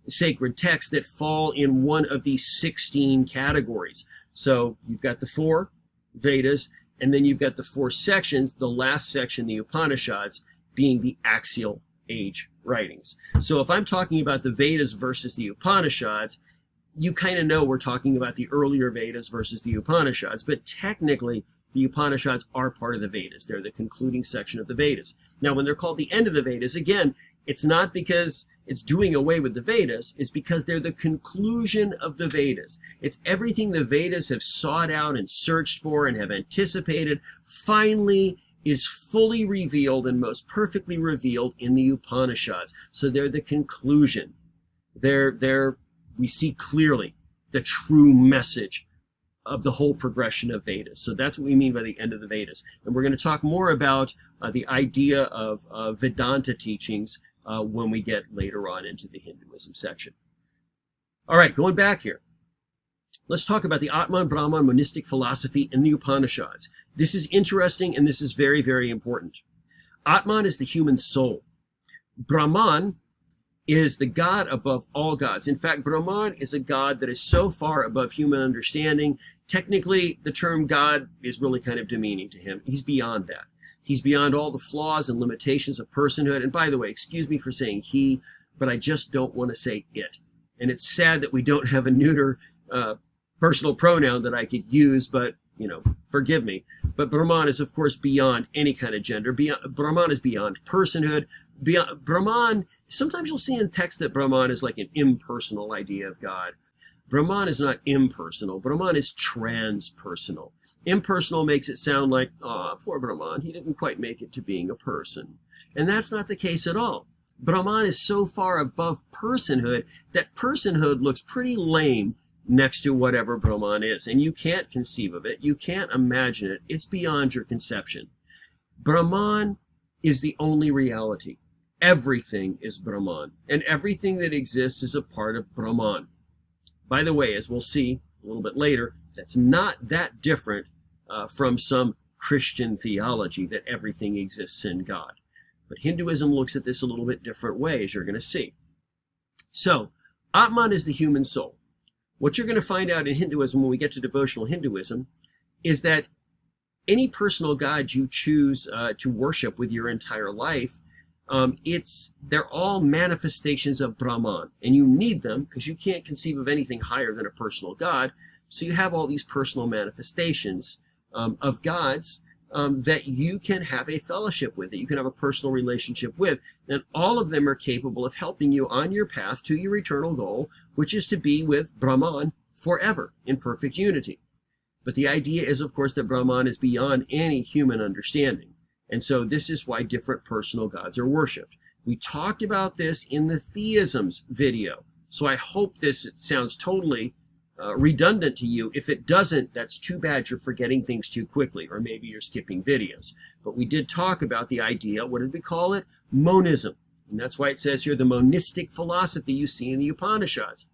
Speaker 1: sacred texts that fall in one of these 16 categories. So you've got the 4 Vedas, and then you've got the 4 sections, the last section, the Upanishads, being the Axial Age writings. So if I'm talking about the Vedas versus the Upanishads, you kind of know we're talking about the earlier Vedas versus the Upanishads, but technically the Upanishads are part of the Vedas. They're the concluding section of the Vedas. Now, when they're called the end of the Vedas, again, it's not because it's doing away with the Vedas, it's because they're the conclusion of the Vedas. It's everything the Vedas have sought out and searched for and have anticipated finally is fully revealed and most perfectly revealed in the Upanishads. So they're the conclusion. We see clearly the true message of the whole progression of Vedas. So that's what we mean by the end of the Vedas. And we're going to talk more about the idea of Vedanta teachings when we get later on into the Hinduism section. All right, going back here. Let's talk about the Atman Brahman monistic philosophy in the Upanishads. This is interesting and this is very, very important. Atman is the human soul. Brahman is the God above all gods. In fact, Brahman is a God that is so far above human understanding. Technically, the term God is really kind of demeaning to him. He's beyond that. He's beyond all the flaws and limitations of personhood. And by the way, excuse me for saying he, but I just don't want to say it. And it's sad that we don't have a neuter personal pronoun that I could use, but, you know, forgive me. But Brahman is, of course, beyond any kind of gender. Brahman is beyond personhood. Brahman, sometimes you'll see in text that Brahman is like an impersonal idea of God. Brahman is not impersonal. Brahman is transpersonal. Impersonal makes it sound like, oh, poor Brahman, he didn't quite make it to being a person. And that's not the case at all. Brahman is so far above personhood that personhood looks pretty lame next to whatever Brahman is. And you can't conceive of it. You can't imagine it. It's beyond your conception. Brahman is the only reality. Everything is Brahman. And everything that exists is a part of Brahman. By the way, as we'll see a little bit later, that's not that different from some Christian theology that everything exists in God. But Hinduism looks at this a little bit different way, as you're going to see. So, Atman is the human soul. What you're going to find out in Hinduism when we get to devotional Hinduism is that any personal God you choose to worship with your entire life, they're all manifestations of Brahman. And you need them because you can't conceive of anything higher than a personal God. So you have all these personal manifestations of gods that you can have a fellowship with, that you can have a personal relationship with. And all of them are capable of helping you on your path to your eternal goal, which is to be with Brahman forever in perfect unity. But the idea is, of course, that Brahman is beyond any human understanding. And so this is why different personal gods are worshipped. We talked about this in the theisms video. So I hope this sounds totally redundant to you. If it doesn't, that's too bad. You're forgetting things too quickly, or maybe you're skipping videos. But we did talk about the idea, what did we call it? Monism. And that's why it says here the monistic philosophy you see in the Upanishads.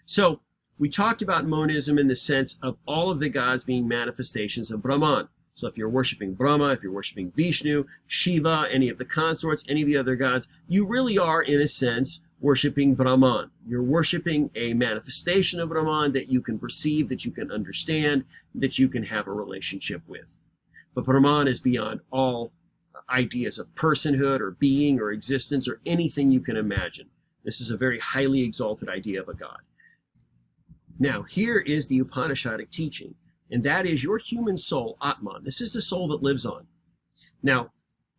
Speaker 1: So we talked about monism in the sense of all of the gods being manifestations of Brahman. So if you're worshiping Brahma, if you're worshiping Vishnu, Shiva, any of the consorts, any of the other gods, you really are, in a sense, worshiping Brahman. You're worshiping a manifestation of Brahman that you can perceive, that you can understand, that you can have a relationship with. But Brahman is beyond all ideas of personhood or being or existence or anything you can imagine. This is a very highly exalted idea of a god. Now, here is the Upanishadic teaching, and that is your human soul, Atman. This is the soul that lives on. Now,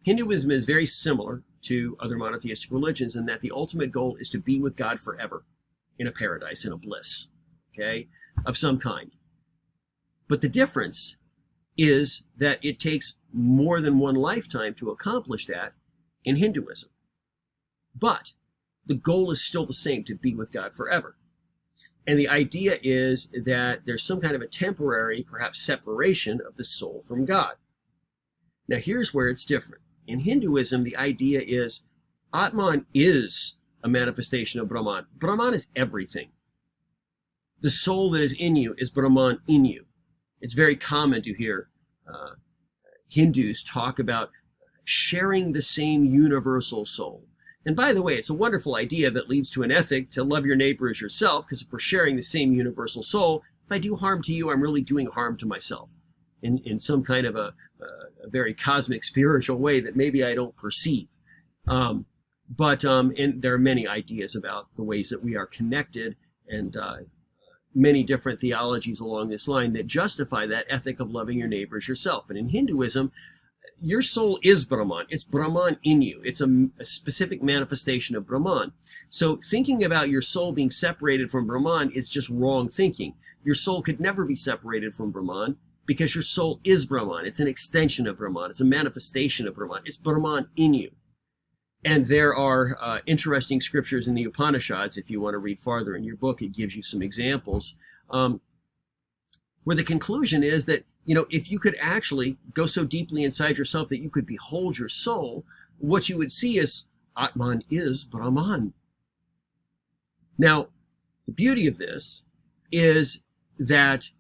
Speaker 1: Hinduism is very similar to other monotheistic religions in that the ultimate goal is to be with God forever in a paradise, in a bliss, okay, of some kind. But the difference is that it takes more than one lifetime to accomplish that in Hinduism. But the goal is still the same, to be with God forever. And the idea is that there's some kind of a temporary, perhaps, separation of the soul from God. Now, here's where it's different. In Hinduism, the idea is Atman is a manifestation of Brahman. Brahman is everything. The soul that is in you is Brahman in you. It's very common to hear Hindus talk about sharing the same universal soul. And by the way, it's a wonderful idea that leads to an ethic to love your neighbor as yourself, because if we're sharing the same universal soul, if I do harm to you, I'm really doing harm to myself in some kind of a very cosmic spiritual way that maybe I don't perceive. And there are many ideas about the ways that we are connected, and many different theologies along this line that justify that ethic of loving your neighbor as yourself. But in Hinduism, your soul is Brahman. It's Brahman in you. It's a specific manifestation of Brahman. So thinking about your soul being separated from Brahman is just wrong thinking. Your soul could never be separated from Brahman because your soul is Brahman. It's an extension of Brahman. It's a manifestation of Brahman. It's Brahman in you. And there are interesting scriptures in the Upanishads. If you want to read farther in your book, it gives you some examples where the conclusion is that, if you could actually go so deeply inside yourself that you could behold your soul, what you would see is Atman is Brahman. Now, the beauty of this is that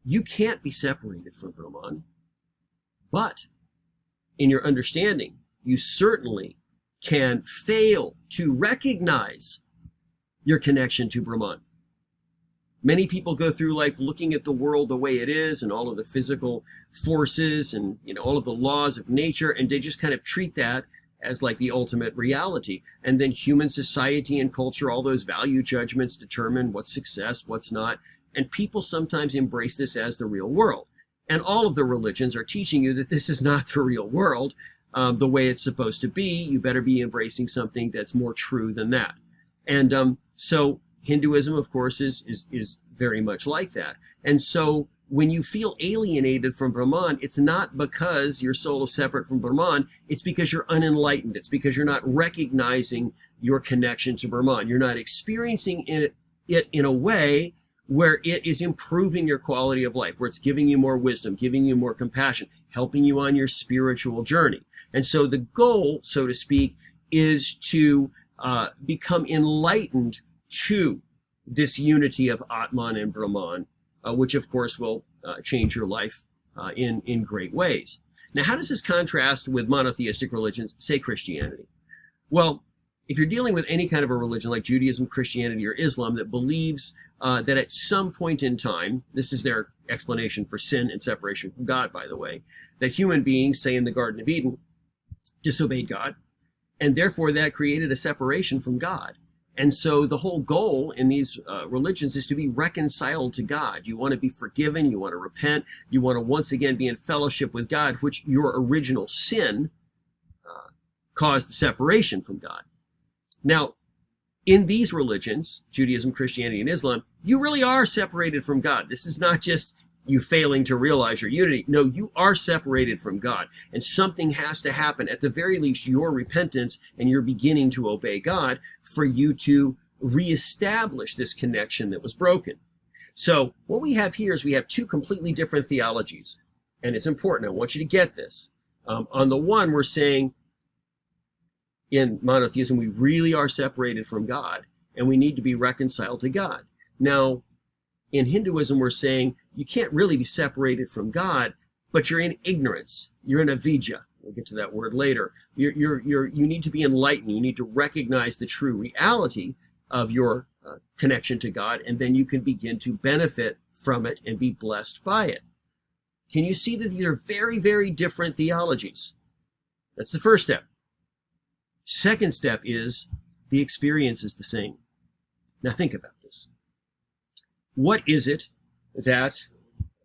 Speaker 1: you can't be separated from Brahman, but in your understanding, you certainly can fail to recognize your connection to Brahman. Many people go through life looking at the world the way it is and all of the physical forces and all of the laws of nature, and they just kind of treat that as like the ultimate reality. And then human society and culture, all those value judgments determine what's success, what's not. And people sometimes embrace this as the real world. And all of the religions are teaching you that this is not the real world the way it's supposed to be. You better be embracing something that's more true than that. And so Hinduism, of course, is very much like that. And so when you feel alienated from Brahman, it's not because your soul is separate from Brahman. It's because you're unenlightened. It's because you're not recognizing your connection to Brahman. You're not experiencing it in a way where it is improving your quality of life, where it's giving you more wisdom, giving you more compassion, helping you on your spiritual journey. And so the goal, so to speak, is to become enlightened to this unity of Atman and Brahman, which of course will change your life in great ways. Now, how does this contrast with monotheistic religions, say Christianity? Well, if you're dealing with any kind of a religion like Judaism, Christianity, or Islam that believes that at some point in time, this is their explanation for sin and separation from God, by the way, that human beings, say in the Garden of Eden, disobeyed God, and therefore that created a separation from God. And so the whole goal in these religions is to be reconciled to God. You want to be forgiven, you want to repent, you want to once again be in fellowship with God, which your original sin caused the separation from God. Now, in these religions, Judaism, Christianity, and Islam, you really are separated from God. This is not just you failing to realize your unity. No, you are separated from God. And something has to happen, at the very least, your repentance and your beginning to obey God, for you to reestablish this connection that was broken. So what we have here is we have two completely different theologies. And it's important. I want you to get this. On the one, we're saying in monotheism, we really are separated from God, and we need to be reconciled to God. Now, in Hinduism, we're saying you can't really be separated from God, but you're in ignorance. You're in avidya. We'll get to that word later. You need to be enlightened. You need to recognize the true reality of your connection to God, and then you can begin to benefit from it and be blessed by it. Can you see that these are very, very different theologies? That's the first step. Second step is the experience is the same. Now think about this. What is it that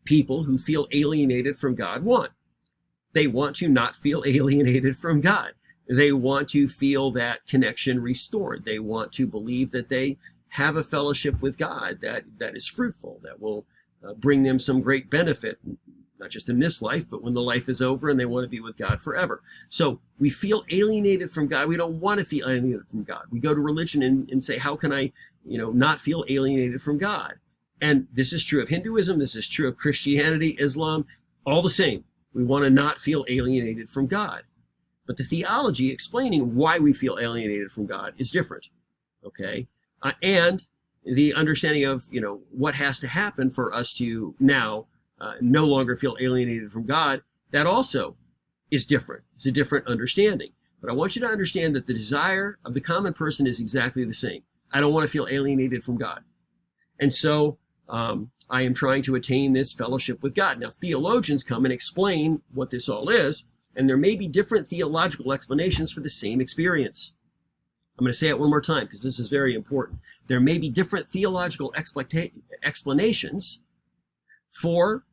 Speaker 1: people who feel alienated from God want? They want to not feel alienated from God. They want to feel that connection restored. They want to believe that they have a fellowship with God that is fruitful, that will bring them some great benefit, not just in this life, but when the life is over and they want to be with God forever. So we feel alienated from God. We don't want to feel alienated from God. We go to religion and say, how can I, not feel alienated from God? And this is true of Hinduism. This is true of Christianity, Islam, all the same. We want to not feel alienated from God. But the theology explaining why we feel alienated from God is different, okay? And the understanding of, what has to happen for us to now no longer feel alienated from God, that also is different. It's a different understanding. But I want you to understand that the desire of the common person is exactly the same. I don't want to feel alienated from God. And so I am trying to attain this fellowship with God. Now, theologians come and explain what this all is, and there may be different theological explanations for the same experience. I'm going to say it one more time because this is very important. There may be different theological explanations for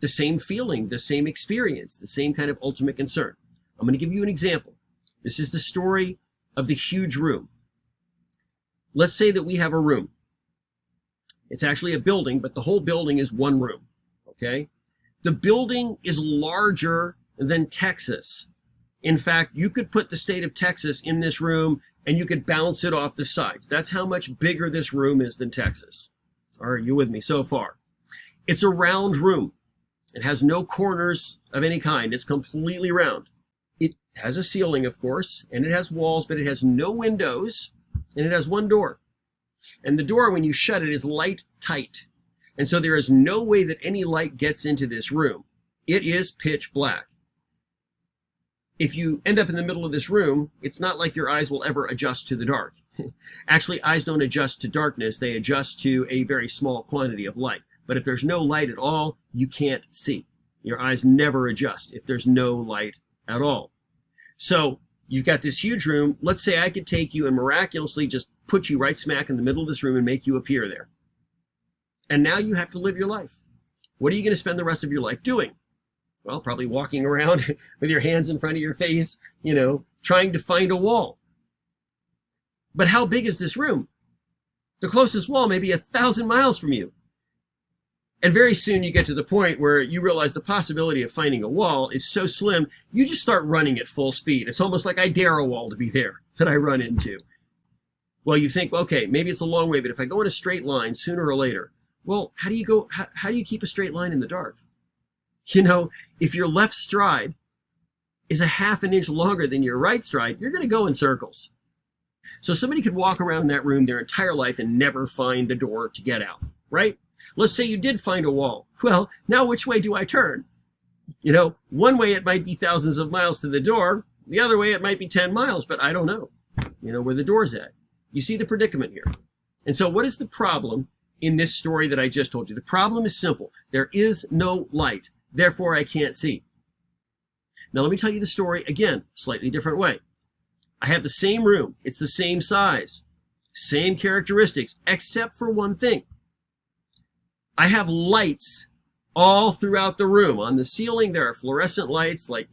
Speaker 1: the same feeling, the same experience, the same kind of ultimate concern. I'm going to give you an example. This is the story of the huge room. Let's say that we have a room. It's actually a building, but the whole building is one room, okay? The building is larger than Texas. In fact, you could put the state of Texas in this room and you could bounce it off the sides. That's how much bigger this room is than Texas. Are you with me so far? It's a round room. It has no corners of any kind. It's completely round. It has a ceiling, of course, and it has walls, but it has no windows, and it has one door. And the door, when you shut it, is light tight. And so there is no way that any light gets into this room. It is pitch black. If you end up in the middle of this room, it's not like your eyes will ever adjust to the dark. Actually, eyes don't adjust to darkness. They adjust to a very small quantity of light. But if there's no light at all, you can't see. Your eyes never adjust if there's no light at all. So you've got this huge room. Let's say I could take you and miraculously just put you right smack in the middle of this room and make you appear there. And now you have to live your life. What are you going to spend the rest of your life doing? Well, probably walking around with your hands in front of your face, trying to find a wall. But how big is this room? The closest wall may be 1,000 miles from you. And very soon you get to the point where you realize the possibility of finding a wall is so slim, you just start running at full speed. It's almost like I dare a wall to be there that I run into. Well, you think, okay, maybe it's a long way, but if I go in a straight line sooner or later, well, how do you keep a straight line in the dark? If your left stride is a half an inch longer than your right stride, you're going to go in circles. So somebody could walk around that room their entire life and never find the door to get out, right? Let's say you did find a wall. Well, now which way do I turn? One way it might be thousands of miles to the door. The other way it might be 10 miles, but I don't know, where the door's at. You see the predicament here. And so what is the problem in this story that I just told you? The problem is simple. There is no light. Therefore, I can't see. Now, let me tell you the story again, slightly different way. I have the same room. It's the same size, same characteristics, except for one thing. I have lights all throughout the room. On the ceiling, there are fluorescent lights, like,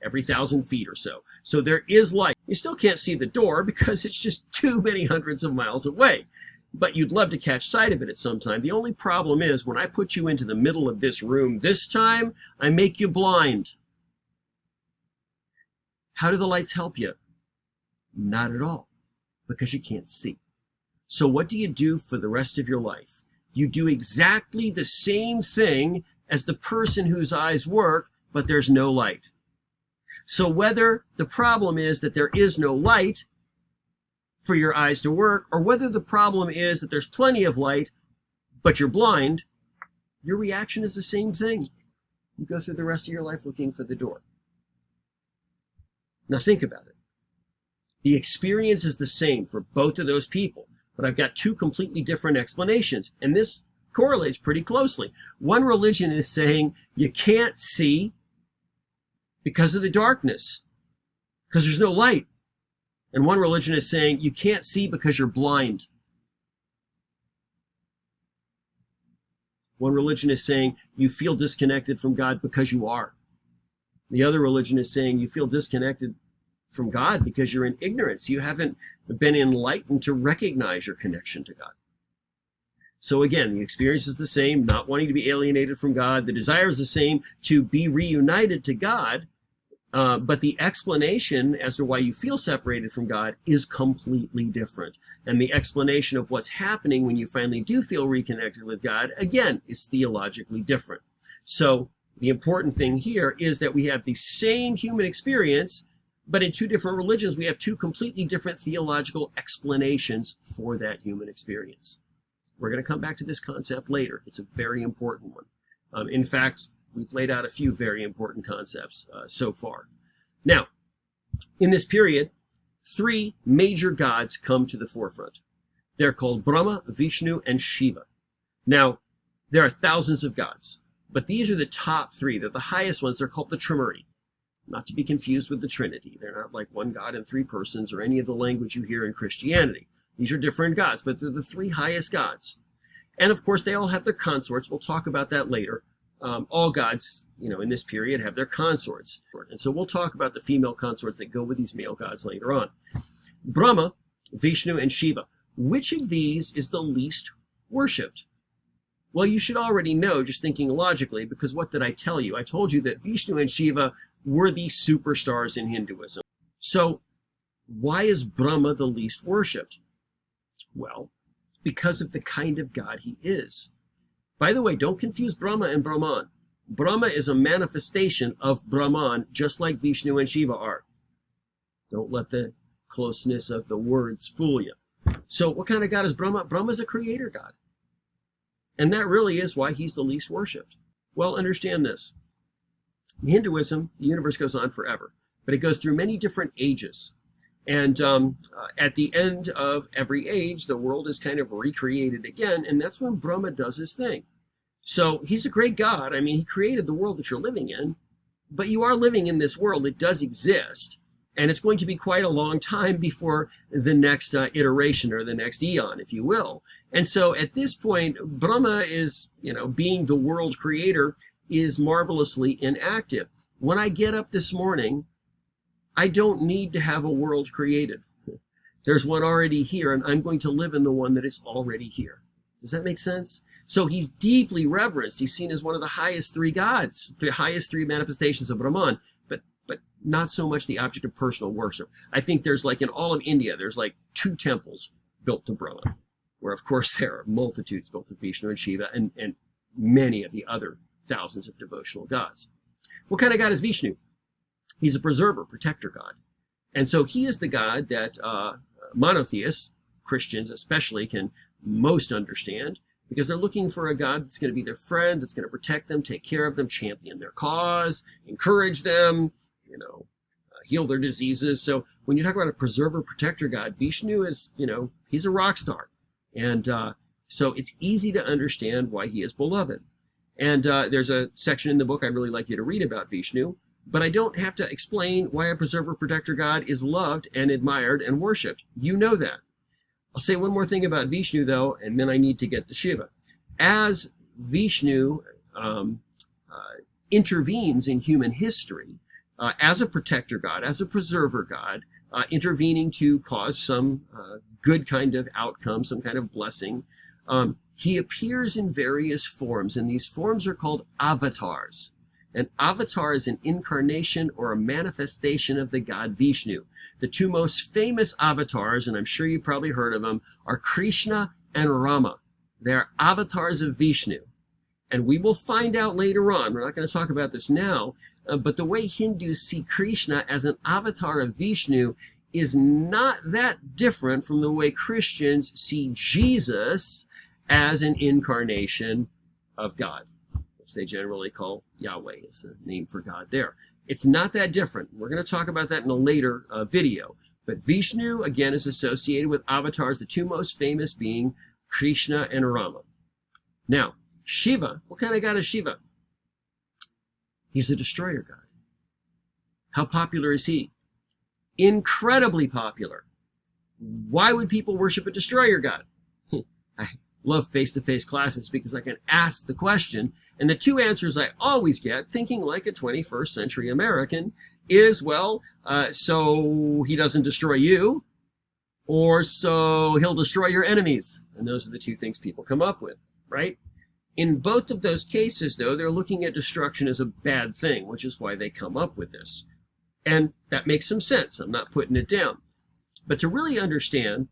Speaker 1: every 1,000 feet or so. So there is light. You still can't see the door because it's just too many hundreds of miles away. But you'd love to catch sight of it at some time. The only problem is when I put you into the middle of this room this time, I make you blind. How do the lights help you? Not at all, because you can't see. So what do you do for the rest of your life? You do exactly the same thing as the person whose eyes work, but there's no light. So whether the problem is that there is no light for your eyes to work, or whether the problem is that there's plenty of light, but you're blind, your reaction is the same thing. You go through the rest of your life looking for the door. Now think about it. The experience is the same for both of those people, but I've got two completely different explanations, and this correlates pretty closely. One religion is saying you can't see because of the darkness, because there's no light. And one religion is saying you can't see because you're blind. One religion is saying you feel disconnected from God because you are. The other religion is saying you feel disconnected from God because you're in ignorance. You haven't been enlightened to recognize your connection to God. So again, the experience is the same, not wanting to be alienated from God. The desire is the same, to be reunited to God. But the explanation as to why you feel separated from God is completely different. And the explanation of what's happening when you finally do feel reconnected with God, again, is theologically different. So the important thing here is that we have the same human experience, But in two different religions, we have two completely different theological explanations for that human experience. We're going to come back to this concept later. It's a very important one. In fact, we've laid out a few very important concepts so far. Now, in this period, three major gods come to the forefront. They're called Brahma, Vishnu, and Shiva. Now, there are thousands of gods, but these are the top three. They're the highest ones. They're called the Trimurti, not to be confused with the Trinity. They're not like one God in three persons or any of the language you hear in Christianity. These are different gods, but they're the three highest gods. And of course, they all have their consorts. We'll talk about that later. All gods, in this period have their consorts. And so we'll talk about the female consorts that go with these male gods later on. Brahma, Vishnu, and Shiva. Which of these is the least worshipped? Well, you should already know, just thinking logically, because what did I tell you? I told you that Vishnu and Shiva were the superstars in Hinduism. So why is Brahma the least worshipped? Well, it's because of the kind of god he is. By the way, don't confuse Brahma and Brahman. Brahma is a manifestation of Brahman, just like Vishnu and Shiva are. Don't let the closeness of the words fool you. So what kind of god is Brahma? Brahma is a creator god. And that really is why he's the least worshipped. Well, understand this. In Hinduism, the universe goes on forever, but it goes through many different ages. And at the end of every age, the world is kind of recreated again, and that's when Brahma does his thing. So he's a great god. I mean, he created the world that you're living in, but you are living in this world. It does exist, and it's going to be quite a long time before the next iteration or the next eon, if you will. And so at this point, Brahma is, being the world creator, is marvelously inactive. When I get up this morning, I don't need to have a world created. There's one already here, and I'm going to live in the one that is already here. Does that make sense? So he's deeply reverenced. He's seen as one of the highest three gods, the highest three manifestations of Brahman, but not so much the object of personal worship. I think there's in all of India, there's 2 temples built to Brahma, where of course there are multitudes built to Vishnu and Shiva and many of the other thousands of devotional gods. What kind of god is Vishnu? He's a preserver, protector god. And so he is the god that monotheists, Christians especially, can most understand, because they're looking for a god that's going to be their friend, that's going to protect them, take care of them, champion their cause, encourage them, heal their diseases. So when you talk about a preserver, protector god, Vishnu is, he's a rock star. And so it's easy to understand why he is beloved. And there's a section in the book I'd really like you to read about Vishnu, but I don't have to explain why a preserver, protector god is loved and admired and worshipped. You know that. I'll say one more thing about Vishnu, though, and then I need to get to Shiva. As Vishnu intervenes in human history, as a protector god, as a preserver god, intervening to cause some good kind of outcome, some kind of blessing, he appears in various forms, and these forms are called avatars. An avatar is an incarnation or a manifestation of the god Vishnu. The 2 most famous avatars, and I'm sure you probably heard of them, are Krishna and Rama. They're avatars of Vishnu. And we will find out later on, we're not going to talk about this now, but the way Hindus see Krishna as an avatar of Vishnu is not that different from the way Christians see Jesus as an incarnation of God, which they generally call Yahweh, is the name for God there. It's not that different. We're going to talk about that in a later video. But Vishnu, again, is associated with avatars, the 2 most famous being Krishna and Rama. Now, Shiva, what kind of god is Shiva? He's a destroyer god. How popular is he? Incredibly popular. Why would people worship a destroyer god? I love face-to-face classes because I can ask the question, and the 2 answers I always get, thinking like a 21st century American, is, well, so he doesn't destroy you, or so he'll destroy your enemies. And those are the 2 things people come up with, right? In both of those cases, though, they're looking at destruction as a bad thing, which is why they come up with this. And that makes some sense. I'm not putting it down. But to really understand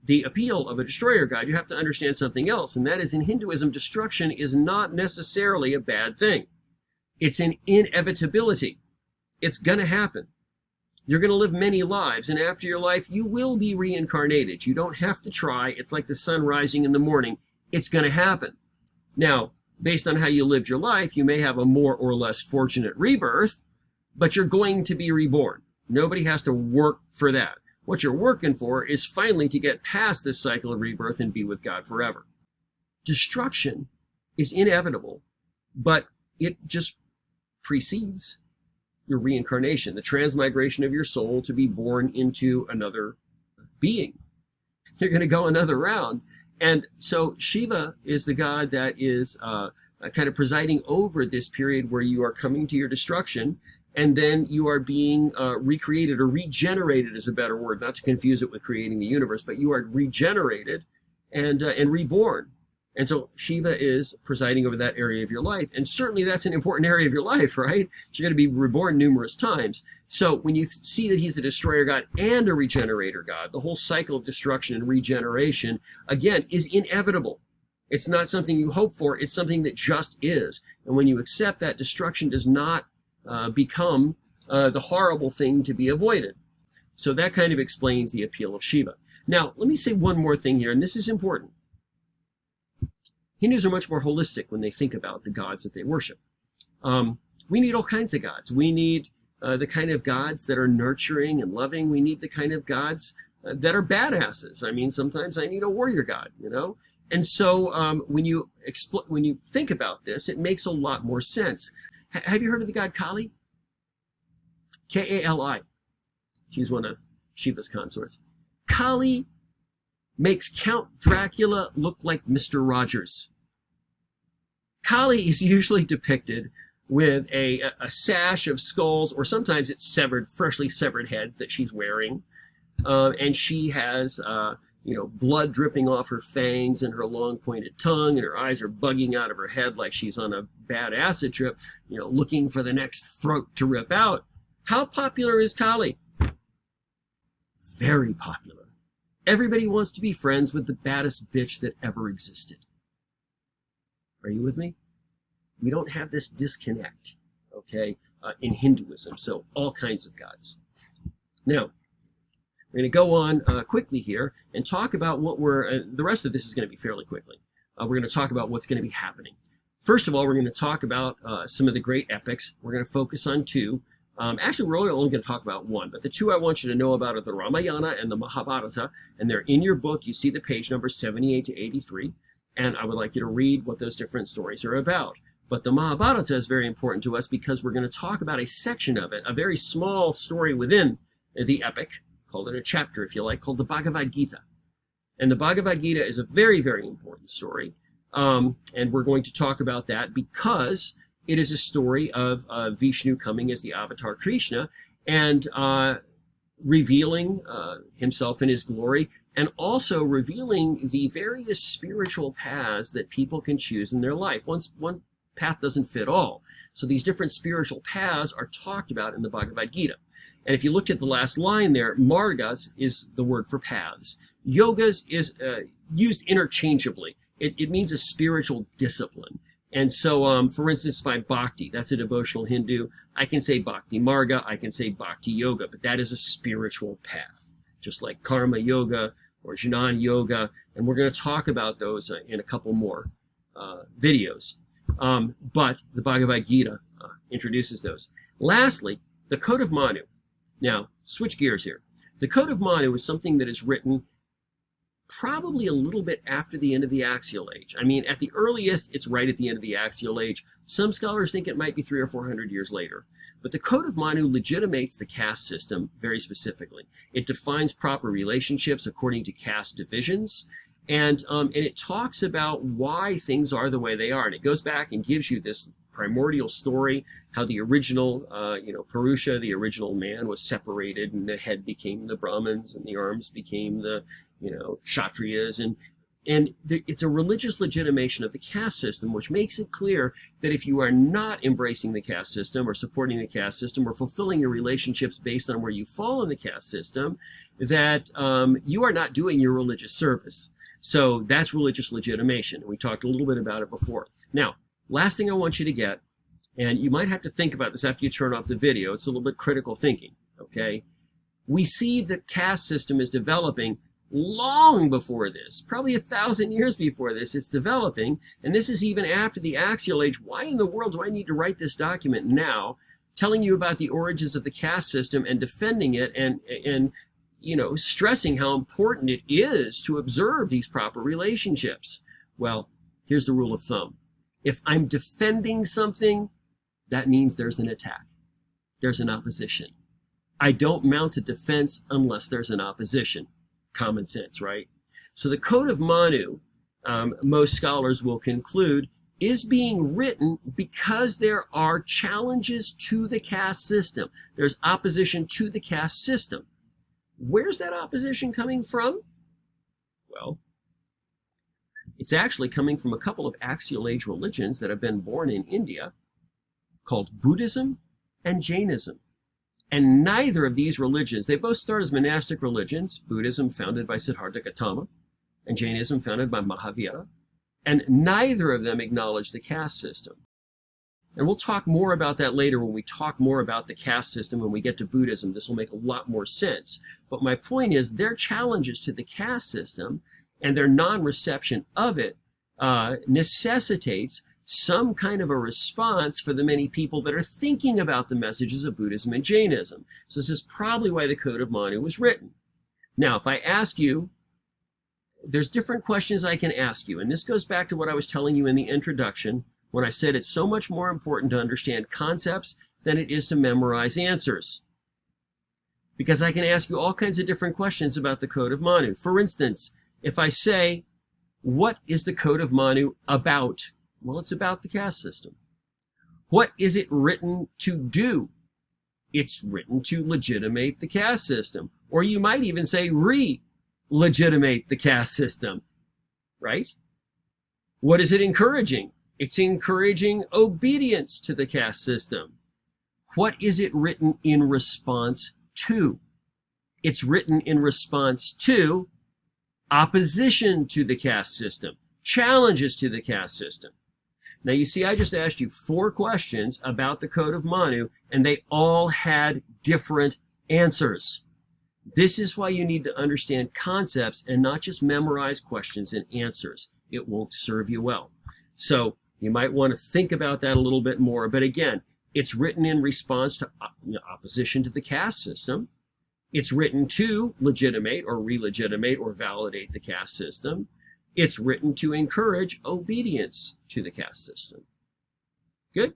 Speaker 1: the appeal of a destroyer god, you have to understand something else, and that is, in Hinduism, destruction is not necessarily a bad thing. It's an inevitability. It's going to happen. You're going to live many lives, and after your life, you will be reincarnated. You don't have to try. It's like the sun rising in the morning. It's going to happen. Now, based on how you lived your life, you may have a more or less fortunate rebirth, but you're going to be reborn. Nobody has to work for that. What you're working for is finally to get past this cycle of rebirth and be with God forever. Destruction is inevitable, but it just precedes your reincarnation, the transmigration of your soul to be born into another being. You're going to go another round. And so Shiva is the god that is kind of presiding over this period where you are coming to your destruction, and then you are being recreated, or regenerated is a better word, not to confuse it with creating the universe, but you are regenerated and reborn. And so Shiva is presiding over that area of your life. And certainly that's an important area of your life, right? You're going to be reborn numerous times. So when you see that he's a destroyer god and a regenerator god, the whole cycle of destruction and regeneration, again, is inevitable. It's not something you hope for. It's something that just is. And when you accept that, destruction does not become the horrible thing to be avoided. So that kind of explains the appeal of Shiva. Now, let me say one more thing here, and this is important. Hindus are much more holistic when they think about the gods that they worship. We need all kinds of gods. We need the kind of gods that are nurturing and loving. We need the kind of gods that are badasses. I mean, sometimes I need a warrior god, you know? And so when you think about this, it makes a lot more sense. Have you heard of the god Kali? K-A-L-I. She's one of Shiva's consorts. Kali makes Count Dracula look like Mr. Rogers. Kali is usually depicted with a sash of skulls, or sometimes it's freshly severed heads that she's wearing. And she has blood dripping off her fangs and her long pointed tongue, and her eyes are bugging out of her head like she's on a bad acid trip, looking for the next throat to rip out. How popular is Kali? Very popular. Everybody wants to be friends with the baddest bitch that ever existed. Are you with me? We don't have this disconnect, okay, in Hinduism. So all kinds of gods. Now, we're going to go on quickly here and talk about what the rest of this is going to be fairly quickly. We're going to talk about what's going to be happening. First of all, we're going to talk about some of the great epics. We're going to focus on two. Actually, we're only going to talk about one, but the two I want you to know about are the Ramayana and the Mahabharata, and they're in your book. You see the page number 78 to 83, and I would like you to read what those different stories are about. But the Mahabharata is very important to us because we're going to talk about a section of it, a very small story within the epic, call it a chapter if you like, called the Bhagavad Gita. And the Bhagavad Gita is a very, very important story, and we're going to talk about that because it is a story of Vishnu coming as the avatar Krishna and revealing himself in his glory, and also revealing the various spiritual paths that people can choose in their life. One path doesn't fit all. So these different spiritual paths are talked about in the Bhagavad Gita. And if you look at the last line there, margas is the word for paths. Yogas is used interchangeably. It means a spiritual discipline. And so, for instance, if I'm Bhakti, that's a devotional Hindu, I can say Bhakti Marga, I can say Bhakti Yoga, but that is a spiritual path, just like Karma Yoga or Jnana Yoga, and we're going to talk about those in a couple more videos. But the Bhagavad Gita introduces those. Lastly, the Code of Manu. Now, switch gears here. The Code of Manu is something that is written probably a little bit after the end of the Axial Age. I mean, at the earliest, it's right at the end of the Axial Age. Some scholars think it might be 300 or 400 years later. But the Code of Manu legitimates the caste system very specifically. It defines proper relationships according to caste divisions, and it talks about why things are the way they are. And it goes back and gives you this primordial story, how the original, Purusha, the original man, was separated, and the head became the Brahmins, and the arms became the Kshatriyas, and it's a religious legitimation of the caste system, which makes it clear that if you are not embracing the caste system or supporting the caste system or fulfilling your relationships based on where you fall in the caste system, that you are not doing your religious service. So that's religious legitimation. We talked a little bit about it before. Now, last thing I want you to get, and you might have to think about this after you turn off the video, it's a little bit critical thinking, okay? We see the caste system is developing long before this, probably 1,000 years before this. It's developing, and this is even after the Axial Age. Why in the world do I need to write this document now, telling you about the origins of the caste system and defending it and you know, stressing how important it is to observe these proper relationships? Well, here's the rule of thumb. If I'm defending something, that means there's an attack. There's an opposition. I don't mount a defense unless there's an opposition. Common sense, right? So the Code of Manu, most scholars will conclude, is being written because there are challenges to the caste system. There's opposition to the caste system. Where's that opposition coming from? Well, it's actually coming from a couple of Axial Age religions that have been born in India, called Buddhism and Jainism. And neither of these religions, they both start as monastic religions, Buddhism founded by Siddhartha Gautama, and Jainism founded by Mahavira, and neither of them acknowledge the caste system. And we'll talk more about that later when we talk more about the caste system. When we get to Buddhism, this will make a lot more sense. But my point is, their challenges to the caste system and their non-reception of it necessitates some kind of a response for the many people that are thinking about the messages of Buddhism and Jainism. So this is probably why the Code of Manu was written. Now, if I ask you, there's different questions I can ask you, and this goes back to what I was telling you in the introduction when I said it's so much more important to understand concepts than it is to memorize answers. Because I can ask you all kinds of different questions about the Code of Manu. For instance, if I say, what is the Code of Manu about? Well, it's about the caste system. What is it written to do? It's written to legitimate the caste system. Or you might even say re-legitimate the caste system, right? What is it encouraging? It's encouraging obedience to the caste system. What is it written in response to? It's written in response to opposition to the caste system, challenges to the caste system. Now, you see, I just asked you 4 questions about the Code of Manu, and they all had different answers. This is why you need to understand concepts and not just memorize questions and answers. It won't serve you well. So you might want to think about that a little bit more. But again, it's written in response to opposition to the caste system. It's written to legitimate or re-legitimate or validate the caste system. It's written to encourage obedience to the caste system. Good?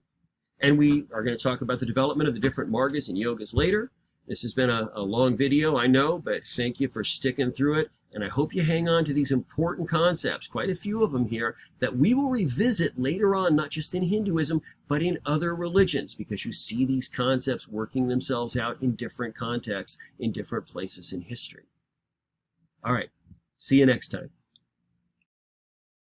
Speaker 1: And we are going to talk about the development of the different margas and yogas later. This has been a long video, I know, but thank you for sticking through it. And I hope you hang on to these important concepts, quite a few of them here, that we will revisit later on, not just in Hinduism, but in other religions, because you see these concepts working themselves out in different contexts, in different places in history. All right, see you next time.